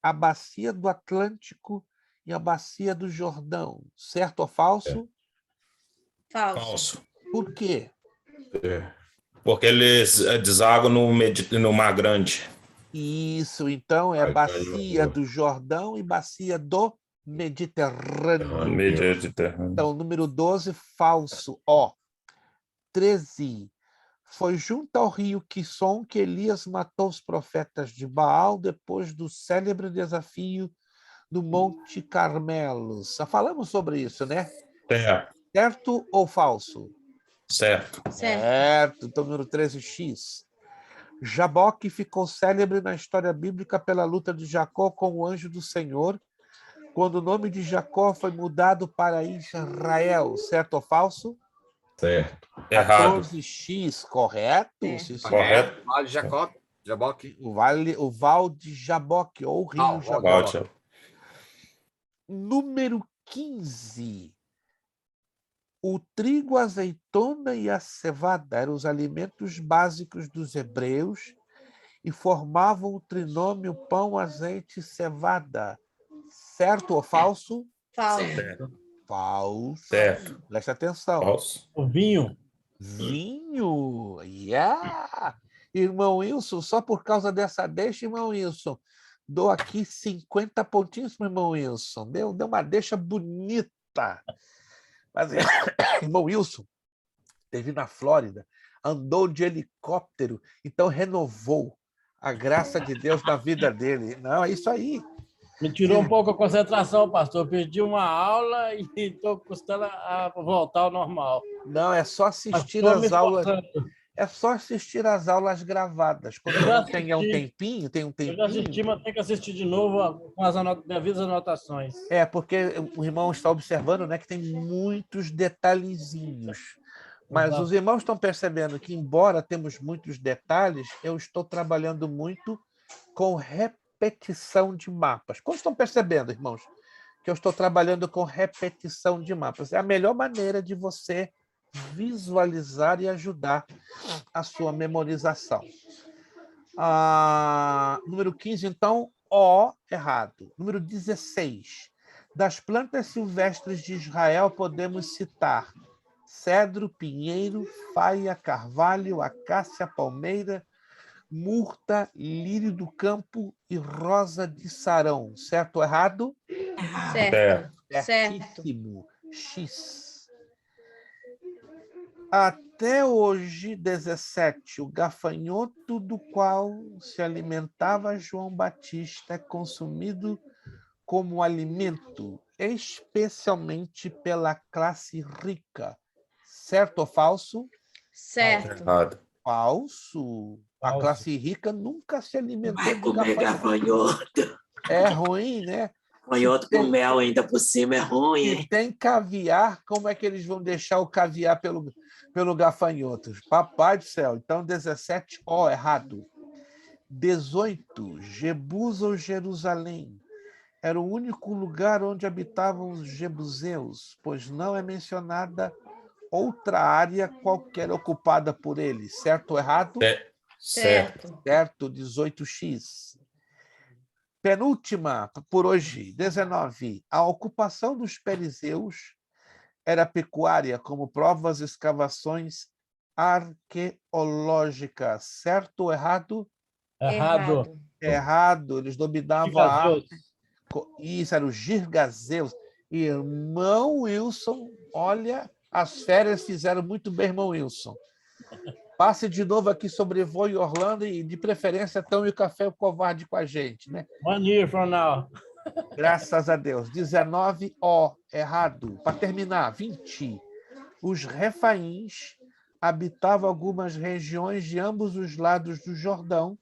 A bacia do Atlântico e a bacia do Jordão. Certo ou falso? Falso. Por quê? Porque eles desaguam no Mar Grande. Isso, então é bacia do Jordão e bacia do Mediterrâneo. Mediterrâneo. Então, número 12, falso. 13. Foi junto ao rio Quisson que Elias matou os profetas de Baal depois do célebre desafio do Monte Carmelo. Já falamos sobre isso, né? Certo ou falso? Certo. Certo. Então, número 13x. Jaboque ficou célebre na história bíblica pela luta de Jacó com o anjo do Senhor, quando o nome de Jacó foi mudado para Israel. Certo ou falso? Certo. Errado. 14x, correto? Sim, senhor. Correto. Vale de Jaboque. O Val de Jaboque, ou o Rio Jaboque. Número 15. O trigo, a azeitona e a cevada eram os alimentos básicos dos hebreus e formavam o trinômio pão, azeite e cevada. Certo ou falso? Falso. Falso. Certo. Preste atenção. Falso. O vinho. Vinho. Yeah! Irmão Wilson, só por causa dessa deixa, irmão Wilson, dou aqui 50 pontinhos para o irmão Wilson. Deu uma deixa bonita. Mas, irmão Wilson, esteve na Flórida, andou de helicóptero, então renovou a graça de Deus na vida dele. Não, é isso aí. Me tirou um pouco a concentração, pastor. Perdi uma aula e estou custando a voltar ao normal. Não, é só assistir às aulas. É só assistir às aulas gravadas. Quando não tem um tempinho, Eu já assisti, mas tem que assistir de novo com as devidas anotações. Porque o irmão está observando, né, que tem muitos detalhezinhos. Mas Exato. os irmãos estão percebendo que, embora temos muitos detalhes, eu estou trabalhando muito com repetição de mapas. Como estão percebendo, irmãos, que eu estou trabalhando com repetição de mapas? É a melhor maneira de você visualizar e ajudar a sua memorização. Número 15, então, errado. Número 16. Das plantas silvestres de Israel podemos citar cedro, pinheiro, faia, carvalho, acácia, palmeira, murta, lírio do campo e rosa de Sarão. Certo ou errado? Certo. Certíssimo. X. Até hoje, 17, o gafanhoto do qual se alimentava João Batista é consumido como alimento, especialmente pela classe rica. Certo ou falso? Certo. Errado. Falso. A classe rica nunca se alimentou Vai de comer gafanhoto. É ruim, né? Gafanhoto com mel ainda por cima é ruim. Se tem caviar, como é que eles vão deixar o caviar pelo gafanhoto? Papai do céu. Então, 17, errado. 18, Jebus ou Jerusalém. Era o único lugar onde habitavam os jebuseus, pois não é mencionada outra área qualquer ocupada por eles. Certo ou errado? Certo. Certo, 18x. Penúltima por hoje, 19. A ocupação dos perizeus era pecuária, como provam as escavações arqueológicas. Certo ou errado? Errado. Errado, eles dominavam a arte. Isso, eram os girgazeus. Irmão Wilson, olha, as férias fizeram muito bem, irmão Wilson. Passe de novo aqui sobre Vô e Orlando e, de preferência, tome o café o covarde com a gente, né? 1 year from now. Graças a Deus. 19, errado. Para terminar, 20. Os refaíns habitavam algumas regiões de ambos os lados do Jordão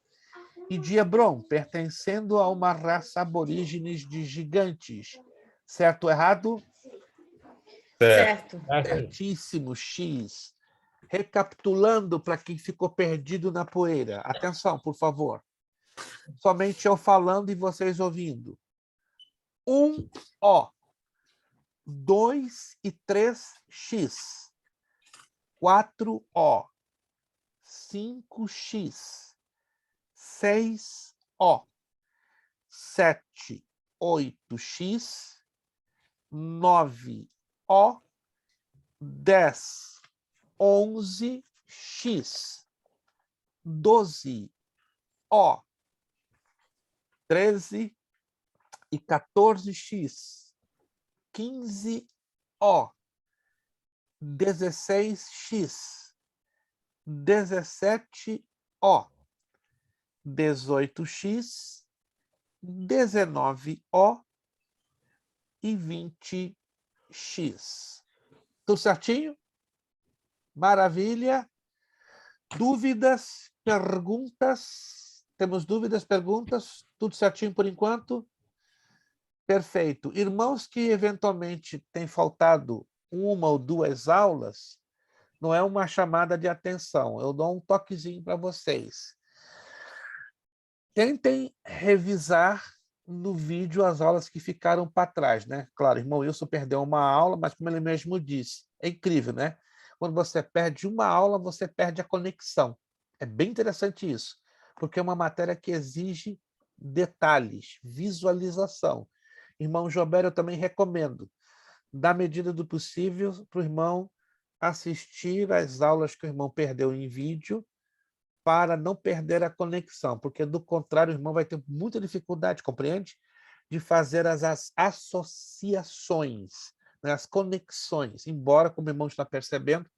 e de Hebrom, pertencendo a uma raça aborígenes de gigantes. Certo ou errado? Certo. Certíssimo, X. Recapitulando para quem ficou perdido na poeira. Atenção, por favor. Somente eu falando e vocês ouvindo. 1, O. 2 e 3, X. 4, O. 5, X. 6, O. 7, 8, X. 9, O. 10, 11, X. 12, O. 13 e 14x, 15 O, 16x, 17 O, 18x, 19 O e 20x. Tudo certinho? Maravilha. Dúvidas, perguntas? Temos dúvidas, perguntas? Tudo certinho por enquanto? Perfeito. Irmãos que eventualmente têm faltado 1 ou 2 aulas, não é uma chamada de atenção. Eu dou um toquezinho para vocês. Tentem revisar no vídeo as aulas que ficaram para trás, né? Claro, irmão Wilson perdeu uma aula, mas como ele mesmo disse, é incrível, né? Quando você perde uma aula, você perde a conexão. É bem interessante isso, porque é uma matéria que exige detalhes, visualização. Irmão Jober, eu também recomendo, da medida do possível, para o irmão assistir às aulas que o irmão perdeu em vídeo, para não perder a conexão, porque, do contrário, o irmão vai ter muita dificuldade, compreende? De fazer as associações, né? As conexões. Embora, como o irmão está percebendo,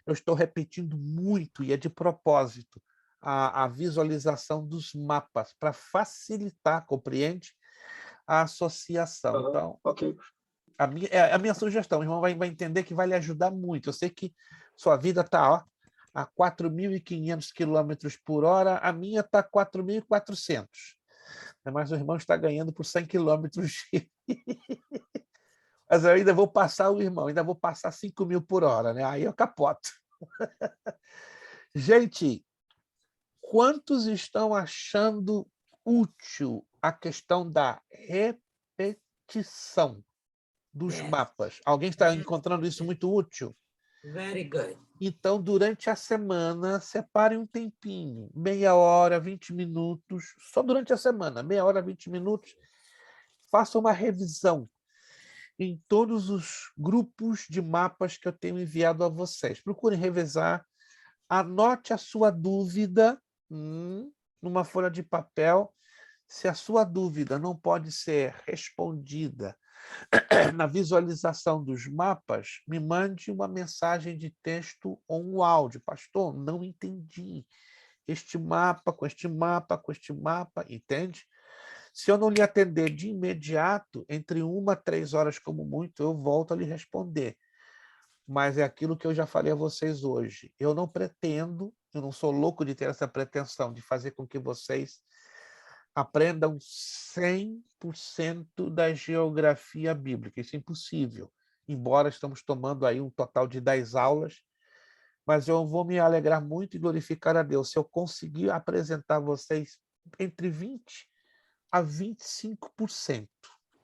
eu estou repetindo muito, e é de propósito, a visualização dos mapas, para facilitar, compreende? A associação. Então, ok. a minha sugestão, o irmão vai entender que vai lhe ajudar muito. Eu sei que sua vida está a 4.500 km por hora, a minha está a 4.400. Mas o irmão está ganhando por 100 km. Mas eu ainda vou passar o irmão, ainda vou passar 5.000 por hora, né? Aí eu capoto. Gente, quantos estão achando útil a questão da repetição dos mapas? Alguém está encontrando isso muito útil? Very good. Então, durante a semana, separe um tempinho, meia hora, 20 minutos, só durante a semana, meia hora, 20 minutos, faça uma revisão em todos os grupos de mapas que eu tenho enviado a vocês. Procurem revisar, anote a sua dúvida numa folha de papel. Se a sua dúvida não pode ser respondida na visualização dos mapas, me mande uma mensagem de texto ou um áudio. Pastor, não entendi. Este mapa, com este mapa, com este mapa, entende? Se eu não lhe atender de imediato, entre 1 a 3 horas como muito, eu volto a lhe responder. Mas é aquilo que eu já falei a vocês hoje. Eu não pretendo, eu não sou louco de ter essa pretensão de fazer com que vocês aprendam 100% da geografia bíblica. Isso é impossível. Embora estamos tomando aí um total de 10 aulas, mas eu vou me alegrar muito e glorificar a Deus se eu conseguir apresentar a vocês entre 20% a 25%.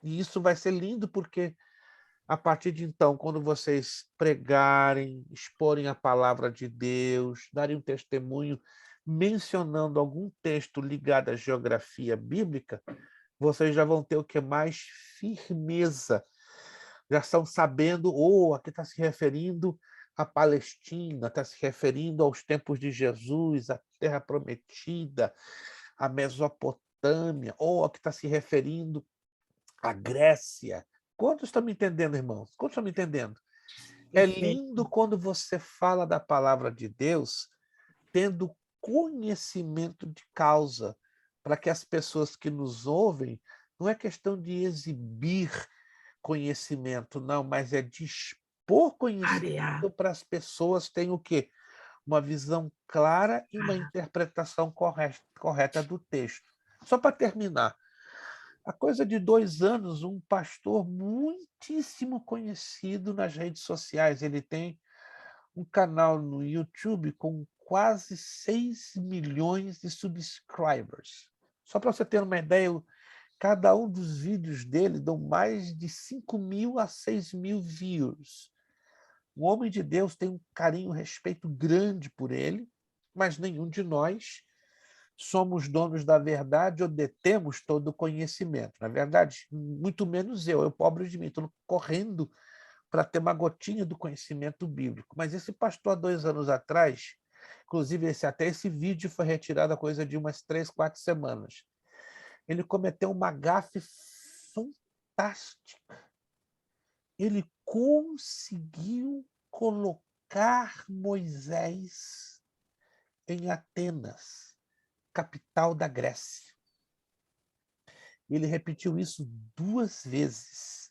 E isso vai ser lindo, porque a partir de então, quando vocês pregarem, exporem a palavra de Deus, darem um testemunho mencionando algum texto ligado à geografia bíblica, vocês já vão ter o que mais firmeza. Já estão sabendo, aqui está se referindo à Palestina, está se referindo aos tempos de Jesus, à Terra Prometida, a Mesopotâmia, ou a que está se referindo à Grécia. Quantos estão me entendendo, irmãos? Quantos estão me entendendo? É lindo quando você fala da palavra de Deus tendo conhecimento de causa, para que as pessoas que nos ouvem, não é questão de exibir conhecimento, não, mas é de expor conhecimento para as pessoas terem o quê? Uma visão clara e uma interpretação correta do texto. Só para terminar, há coisa de 2 anos, um pastor muitíssimo conhecido nas redes sociais, ele tem um canal no YouTube com quase 6 milhões de subscribers. Só para você ter uma ideia, cada um dos vídeos dele dão mais de 5.000 a 6.000 views. O homem de Deus tem um carinho, um respeito grande por ele, mas nenhum de nós somos donos da verdade ou detemos todo o conhecimento. Na verdade, muito menos eu pobre de mim, estou correndo para ter uma gotinha do conhecimento bíblico. Mas esse pastor, há 2 anos atrás, inclusive até esse vídeo foi retirado há coisa de umas 3, 4 semanas, ele cometeu uma gafe fantástica. Ele conseguiu colocar Moisés em Atenas, capital da Grécia. Ele repetiu isso 2 vezes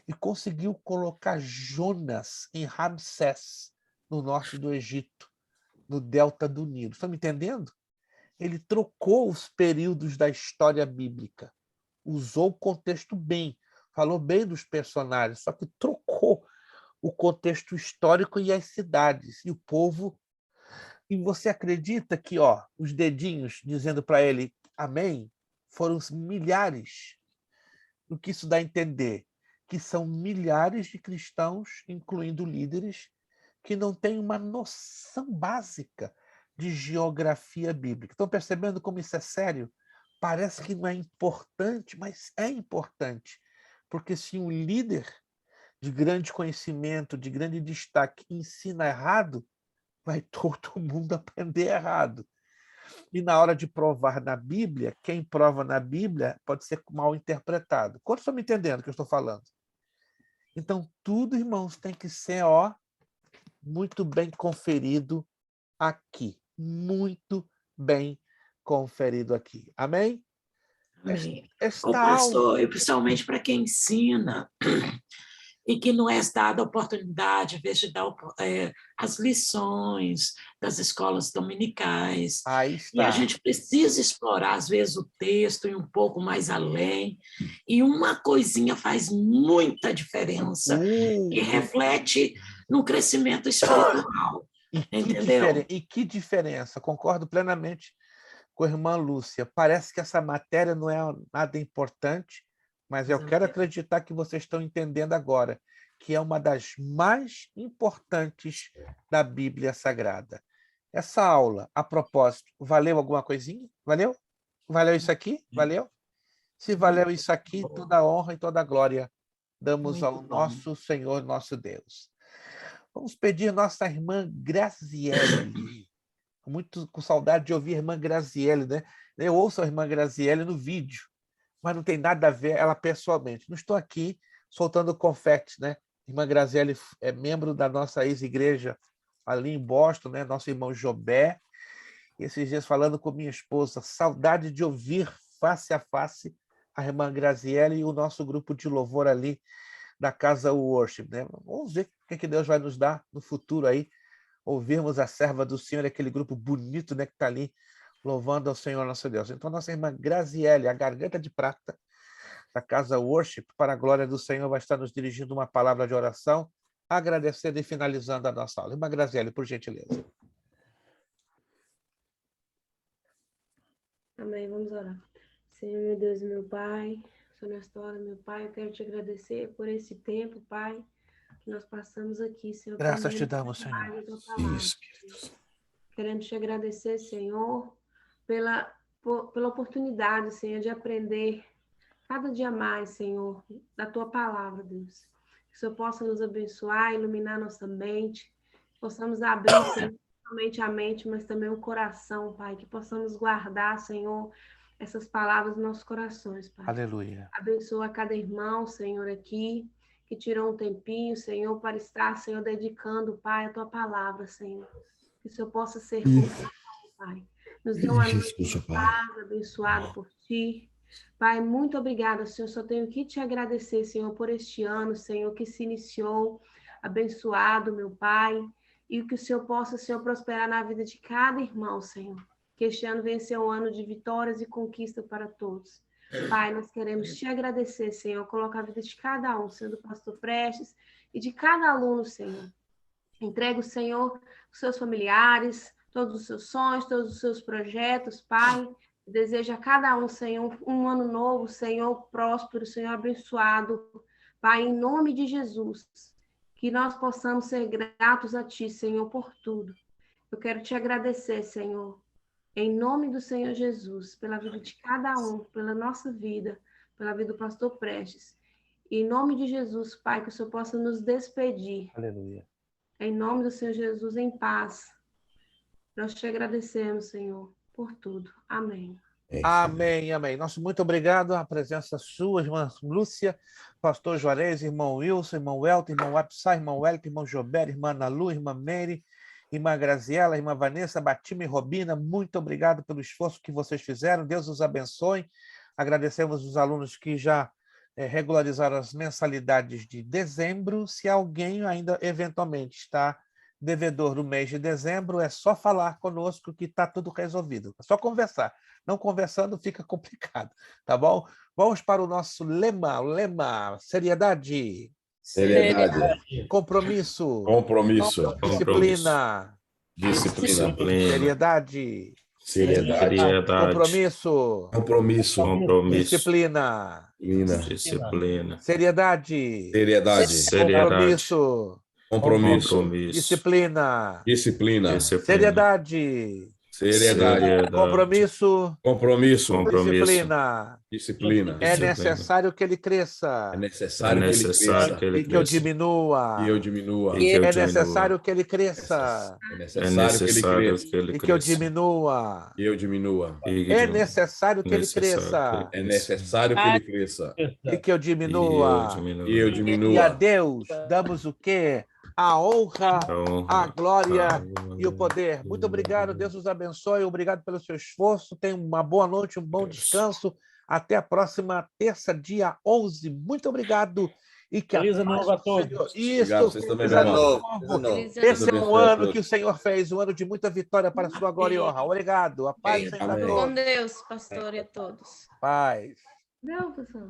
e conseguiu colocar Jonas em Ramsés, no norte do Egito, no delta do Nilo. Estão me entendendo? Ele trocou os períodos da história bíblica, usou o contexto bem, falou bem dos personagens, só que trocou o contexto histórico e as cidades, e o povo. E você acredita que os dedinhos dizendo para ele amém foram milhares? O que isso dá a entender? Que são milhares de cristãos, incluindo líderes, que não têm uma noção básica de geografia bíblica. Estão percebendo como isso é sério? Parece que não é importante, mas é importante. Porque se um líder de grande conhecimento, de grande destaque, ensina errado, vai todo mundo aprender errado. E na hora de provar na Bíblia, quem prova na Bíblia pode ser mal interpretado. Quantos estão me entendendo o que eu estou falando? Então, tudo, irmãos, tem que ser muito bem conferido aqui. Muito bem conferido aqui. Amém? Amém. Esta pastor, aula... e principalmente para quem ensina e que não é dada a oportunidade, em vez de dar as lições das escolas dominicais. Aí está. E a gente precisa explorar, às vezes, o texto e um pouco mais além. E uma coisinha faz muita diferença e reflete no crescimento espiritual. Entendeu? E que diferença? Concordo plenamente com a irmã Lúcia. Parece que essa matéria não é nada importante, mas eu quero acreditar que vocês estão entendendo agora que é uma das mais importantes da Bíblia Sagrada. Essa aula, a propósito, valeu alguma coisinha? Valeu? Valeu isso aqui? Valeu? Se valeu isso aqui, toda a honra e toda a glória damos ao nosso Senhor, nosso Deus. Vamos pedir nossa irmã Graziele. Muito com saudade de ouvir a irmã Graziele, né? Eu ouço a irmã Graziele no vídeo, mas não tem nada a ver ela pessoalmente. Não estou aqui soltando confete, né? Irmã Graziele é membro da nossa ex-igreja ali em Boston, né? Nosso irmão Jobé. Esses dias falando com minha esposa, saudade de ouvir face a face a irmã Graziele e o nosso grupo de louvor ali da Casa Worship, né? Vamos ver o que Deus vai nos dar no futuro aí, ouvirmos a serva do Senhor, aquele grupo bonito, né, que está ali louvando ao Senhor nosso Deus. Então, nossa irmã Graziele, a garganta de prata da Casa Worship, para a glória do Senhor, vai estar nos dirigindo uma palavra de oração, agradecendo e finalizando a nossa aula. Irmã Graziele, por gentileza. Amém, vamos orar. Senhor, meu Deus e meu Pai, Senhor, nesta hora, meu Pai, eu quero te agradecer por esse tempo, Pai, que nós passamos aqui, Senhor. Graças te damos, Senhor. Isso, querendo te agradecer, Senhor, pela oportunidade, Senhor, de aprender cada dia mais, Senhor, da Tua palavra, Deus. Que o Senhor possa nos abençoar, iluminar nossa mente, possamos abrir, Senhor, somente a mente, mas também o coração, Pai, que possamos guardar, Senhor, essas palavras nos nossos corações, Pai. Aleluia. Abençoa cada irmão, Senhor, aqui, que tirou um tempinho, Senhor, para estar, Senhor, dedicando, Pai, a tua palavra, Senhor. Que o Senhor possa ser confiante, Pai. Nos dê uma noite de paz, abençoado por ti. Pai, muito obrigada, Senhor. Só tenho que te agradecer, Senhor, por este ano, Senhor, que se iniciou. Abençoado, meu Pai. E que o Senhor possa, Senhor, prosperar na vida de cada irmão, Senhor. Que este ano venha ser um ano de vitórias e conquista para todos. Pai, nós queremos te agradecer, Senhor. Coloca a vida de cada um, Senhor, do pastor Prestes e de cada aluno, Senhor. Entrega o Senhor, os seus familiares, todos os seus sonhos, todos os seus projetos, Pai. Deseja a cada um, Senhor, um ano novo, Senhor, próspero, Senhor, abençoado. Pai, em nome de Jesus, que nós possamos ser gratos a Ti, Senhor, por tudo. Eu quero te agradecer, Senhor, em nome do Senhor Jesus, pela vida de cada um, pela nossa vida, pela vida do pastor Prestes. E em nome de Jesus, Pai, que o Senhor possa nos despedir. Aleluia. Em nome do Senhor Jesus, em paz. Nós te agradecemos, Senhor, por tudo. Amém. Amém, amém. Nosso muito obrigado à presença sua, irmã Lúcia, pastor Juarez, irmão Wilson, irmão Welton, irmão Apsai, irmão Wellington, irmão Jober, irmã Nalu, irmã Mary, irmã Graziela, irmã Vanessa, Batima e Robina, muito obrigado pelo esforço que vocês fizeram. Deus os abençoe. Agradecemos os alunos que já regularizaram as mensalidades de dezembro. Se alguém ainda eventualmente está devedor do mês de dezembro, é só falar conosco que está tudo resolvido. É só conversar. Não conversando fica complicado, tá bom? Vamos para o nosso lema. O lema: seriedade. Seriedade. Compromisso. Compromisso. Disciplina. Disciplina. Seriedade. Seriedade. Compromisso. Compromisso. Disciplina. Disciplina. Seriedade. Seriedade. Compromisso. Compromisso. Disciplina. Disciplina. Seriedade. Seriedade. Compromisso. Compromisso. Disciplina. Disciplina. É necessário que ele cresça. É necessário que ele cresça. E que eu diminua. E eu diminua. É necessário que ele cresça. É necessário que ele cresça. E que eu diminua. E eu diminua. É necessário que ele cresça. É necessário que ele cresça. E que eu diminua. E eu diminua. E a Deus damos o quê? A honra, a glória e o poder. Muito obrigado, Deus os abençoe. Obrigado pelo seu esforço. Tenha uma boa noite, um bom descanso. Até a próxima terça, dia 11. Muito obrigado. E que Feliz ano novo a todos. Isso, vocês também, meu irmão. Esse é um ano que o Senhor fez, um ano de muita vitória para a sua glória e honra. Obrigado. A paz seja a todos. Com Deus, pastor, e a todos. Paz. Não, pessoal.